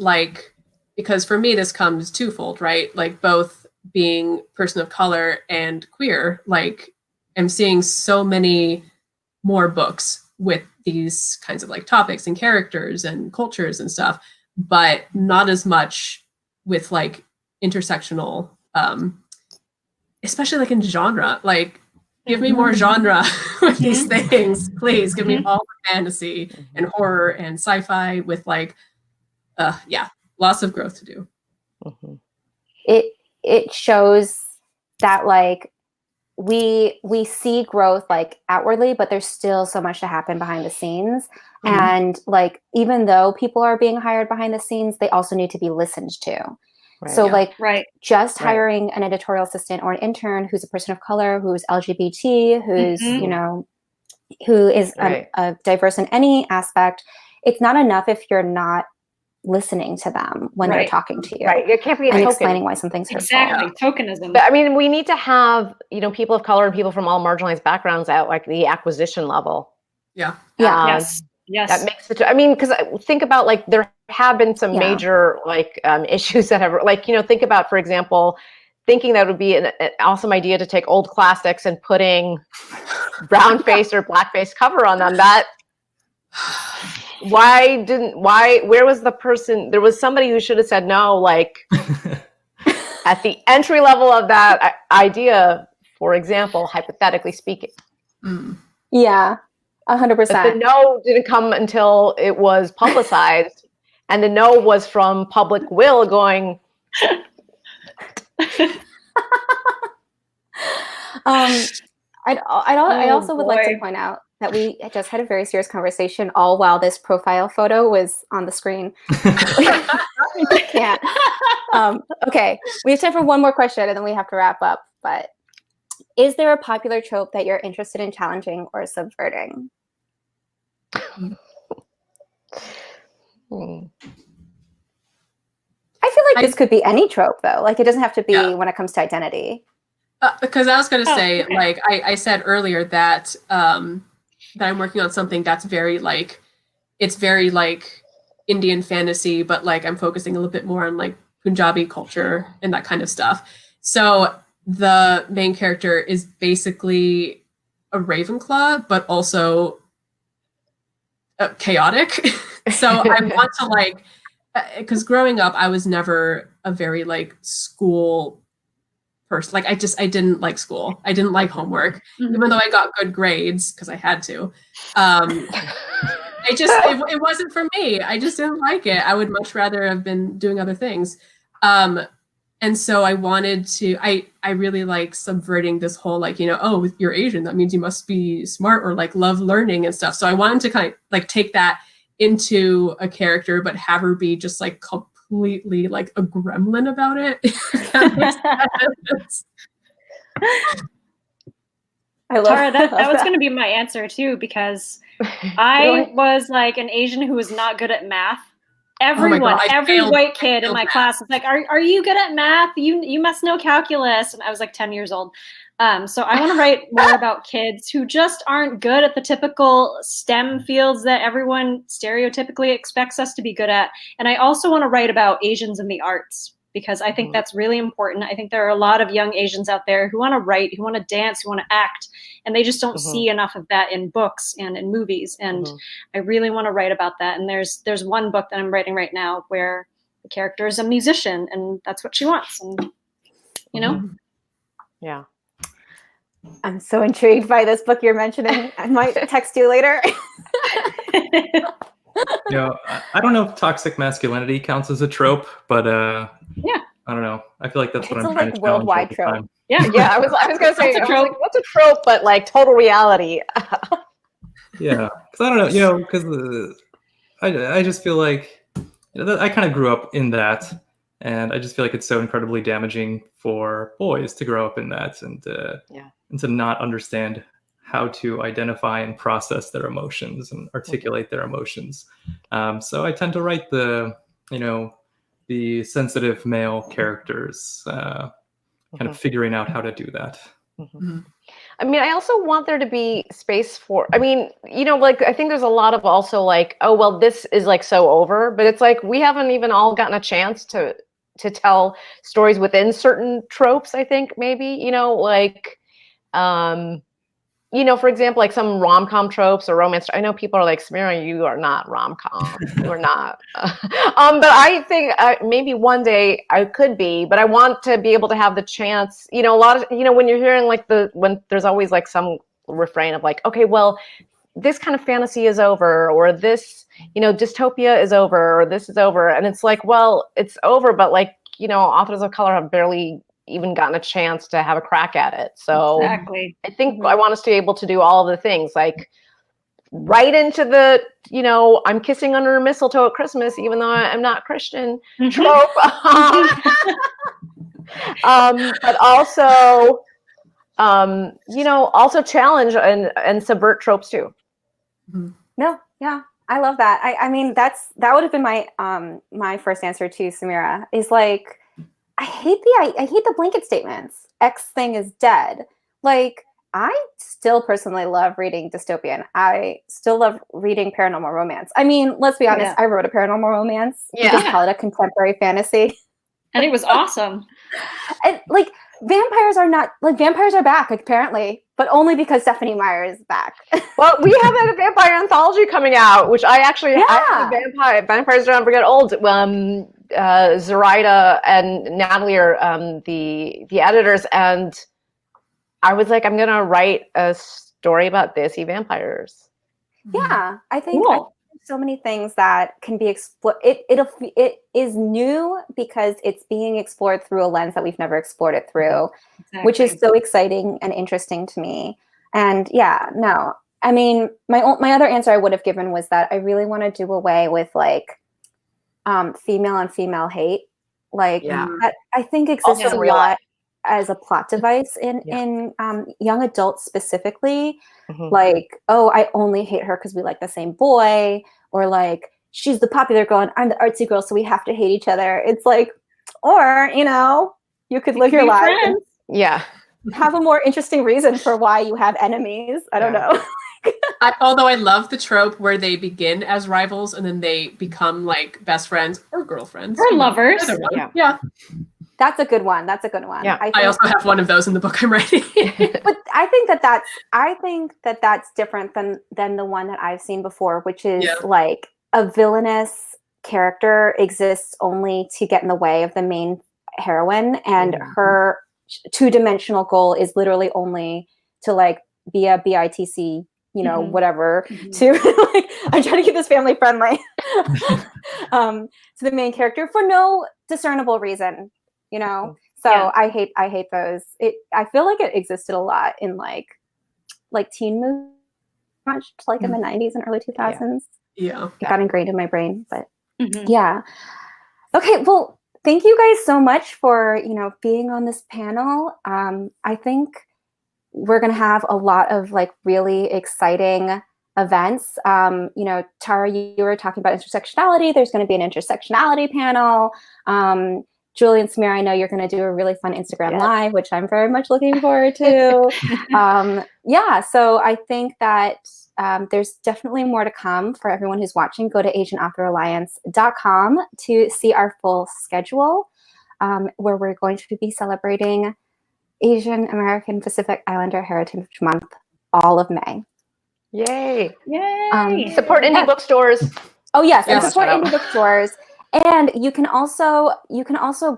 Speaker 4: because for me, this comes twofold, right? Like both being person of color and queer, like I'm seeing so many more books with these kinds of like topics and characters and cultures and stuff, but not as much with like intersectional, especially like in genre. Like, give me more genre with these things, please. Give me all the fantasy and horror and sci-fi with like, lots of growth to do.
Speaker 2: It shows that like we see growth like outwardly, but there's still so much to happen behind the scenes. And like, even though people are being hired behind the scenes, they also need to be listened to.
Speaker 3: Right.
Speaker 2: So
Speaker 5: Right.
Speaker 2: just hiring an editorial assistant or an intern who's a person of color, who's LGBT, who's, who is a diverse in any aspect, it's not enough if you're not listening to them when they're talking to you.
Speaker 3: Right. It can't be a
Speaker 2: and
Speaker 3: token.
Speaker 2: explaining why something's hurtful.
Speaker 5: Exactly. Tokenism.
Speaker 3: But I mean, we need to have, people of color and people from all marginalized backgrounds at like the acquisition level.
Speaker 4: Yeah.
Speaker 5: Yes.
Speaker 3: That makes it, because think about like, there have been some major like issues that have like, think about, for example, thinking that would be an awesome idea to take old classics and putting brown face or black face cover on them. Where was the person? There was somebody who should have said no, like at the entry level of that idea, for example, hypothetically speaking.
Speaker 2: Yeah, 100%.
Speaker 3: But the no didn't come until it was publicized, and the no was from public will going.
Speaker 2: I also would like to point out that we just had a very serious conversation all while this profile photo was on the screen. I can't. Okay, we have time for one more question and then we have to wrap up. But is there a popular trope that you're interested in challenging or subverting? I feel like this could be any trope, though. Like, it doesn't have to be when it comes to identity.
Speaker 4: Because I was going to say, like I said earlier, that that I'm working on something that's very like, it's very like Indian fantasy, but like I'm focusing a little bit more on like Punjabi culture and that kind of stuff. So the main character is basically a Ravenclaw, but also chaotic. So I want to like, because growing up, I was never a very like school person. Like I didn't like school. I didn't like homework, even though I got good grades because I had to. It wasn't for me. I just didn't like it. I would much rather have been doing other things. And so I wanted to, I really like subverting this whole like, oh, you're Asian, that means you must be smart or like love learning and stuff. So I wanted to kind of like take that into a character, but have her be just like completely like a gremlin about it. If that makes sense.
Speaker 2: I love
Speaker 5: Tara, that
Speaker 2: love
Speaker 5: was going to be my answer too, because I was like an Asian who was not good at math. Everyone,
Speaker 4: God,
Speaker 5: every
Speaker 4: failed-
Speaker 5: white kid in my
Speaker 4: math.
Speaker 5: class was like, "Are you good at math? You must know calculus." And I was like 10 years old. So I want to write more about kids who just aren't good at the typical STEM fields that everyone stereotypically expects us to be good at. And I also want to write about Asians in the arts, because I think that's really important. I think there are a lot of young Asians out there who want to write, who want to dance, who want to act, and they just don't see enough of that in books and in movies. And I really want to write about that. And there's one book that I'm writing right now where the character is a musician, and that's what she wants. And you know,
Speaker 3: Yeah.
Speaker 2: I'm so intrigued by this book you're mentioning. I might text you later.
Speaker 1: You know, I don't know if toxic masculinity counts as a trope, but
Speaker 5: Yeah.
Speaker 1: I don't know. I feel like that's what
Speaker 2: It's
Speaker 1: I'm
Speaker 2: a,
Speaker 1: trying
Speaker 2: like,
Speaker 1: to challenge all
Speaker 2: worldwide
Speaker 1: the
Speaker 2: trope.
Speaker 1: time.
Speaker 3: Yeah, I was gonna say,
Speaker 5: That's a
Speaker 3: I was
Speaker 5: trope.
Speaker 3: like, what's a trope, but like total reality.
Speaker 1: Yeah, because I don't know, you know, because I just feel like, you know, I kind of grew up in that, and I just feel like it's so incredibly damaging for boys to grow up in that, and to not understand how to identify and process their emotions and articulate their emotions. So I tend to write the sensitive male characters, kind of figuring out how to do that.
Speaker 3: I mean, I also want there to be space for, I mean, you know, like, I think there's a lot of also like, oh, well, this is like so over, but it's like, we haven't even all gotten a chance to tell stories within certain tropes, I think, maybe, you know, like, you know, for example, like some rom-com tropes or romance. I know people are like, Samira, you are not rom-com. You are not. But I think maybe one day I could be, but I want to be able to have the chance, you know, a lot of, you know, when you're hearing like when there's always like some refrain of like, okay, well, this kind of fantasy is over, or this, you know, dystopia is over, or this is over. And it's like, well, it's over, but like, you know, authors of color have barely even gotten a chance to have a crack at it. So
Speaker 5: exactly.
Speaker 3: I think I want us to be able to do all of the things, like right into the, you know, I'm kissing under a mistletoe at Christmas, even though I'm not Christian trope. But also, you know, also challenge and subvert tropes too.
Speaker 2: No, yeah, I love that. I mean, that would have been my my first answer to Samira, is like, I hate the blanket statements. X thing is dead. Like, I still personally love reading dystopian. I still love reading paranormal romance. I mean, let's be honest, I wrote a paranormal romance. You just call it a contemporary fantasy.
Speaker 5: And it was awesome.
Speaker 2: And like, vampires are back, apparently, but only because Stephanie Meyer is back.
Speaker 3: Well, we have a vampire anthology coming out, which I actually I have vampires don't ever get old. Zoraida and Natalie are the editors, and I was like, I'm gonna write a story about Desi vampires.
Speaker 2: Yeah, I think so many things that can be explored. It is new because it's being explored through a lens that we've never explored it through, which is so exciting and interesting to me. And yeah, no, I mean, my other answer I would have given was that I really want to do away with like female on female hate. Like that, I think exists a lot as a plot device in young adults specifically. Like, oh, I only hate her because we like the same boy, or like, she's the popular girl and I'm the artsy girl, so we have to hate each other. It's like, or, you know, you could live your life and have a more interesting reason for why you have enemies. I don't know.
Speaker 4: Although I love the trope where they begin as rivals and then they become like best friends or girlfriends
Speaker 5: or lovers.
Speaker 4: Yeah.
Speaker 2: That's a good one. That's a good one.
Speaker 4: Yeah. I also have one of those in the book I'm writing.
Speaker 2: But I think that's different than the one that I've seen before, which is like a villainous character exists only to get in the way of the main heroine, and her two-dimensional goal is literally only to like be a BITC, you know, whatever, to like, I'm trying to keep this family friendly, to the main character for no discernible reason, you know? So I hate those. I feel like it existed a lot in like teen movies, like in the 90s and early 2000s.
Speaker 4: Yeah.
Speaker 2: It got ingrained in my brain, but
Speaker 5: Mhm.
Speaker 2: yeah. Okay, well, thank you guys so much for, being on this panel. I think we're going to have a lot of like really exciting events. Tara, you were talking about intersectionality. There's going to be an intersectionality panel. Julie and Samira, I know you're going to do a really fun Instagram Live, which I'm very much looking forward to. So I think that there's definitely more to come for everyone who's watching. Go to AsianAuthorAlliance.com to see our full schedule, where we're going to be celebrating Asian American Pacific Islander Heritage Month all of May.
Speaker 3: Yay.
Speaker 5: Yay.
Speaker 3: Support indie bookstores.
Speaker 2: Oh yes, and
Speaker 3: Yes.
Speaker 2: support indie bookstores. And you can also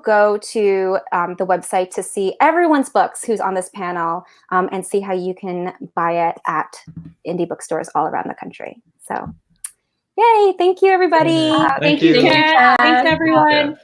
Speaker 2: go to the website to see everyone's books who's on this panel, and see how you can buy it at indie bookstores all around the country. So, yay! Thank you, everybody.
Speaker 1: Thank you.
Speaker 5: Thanks, everyone.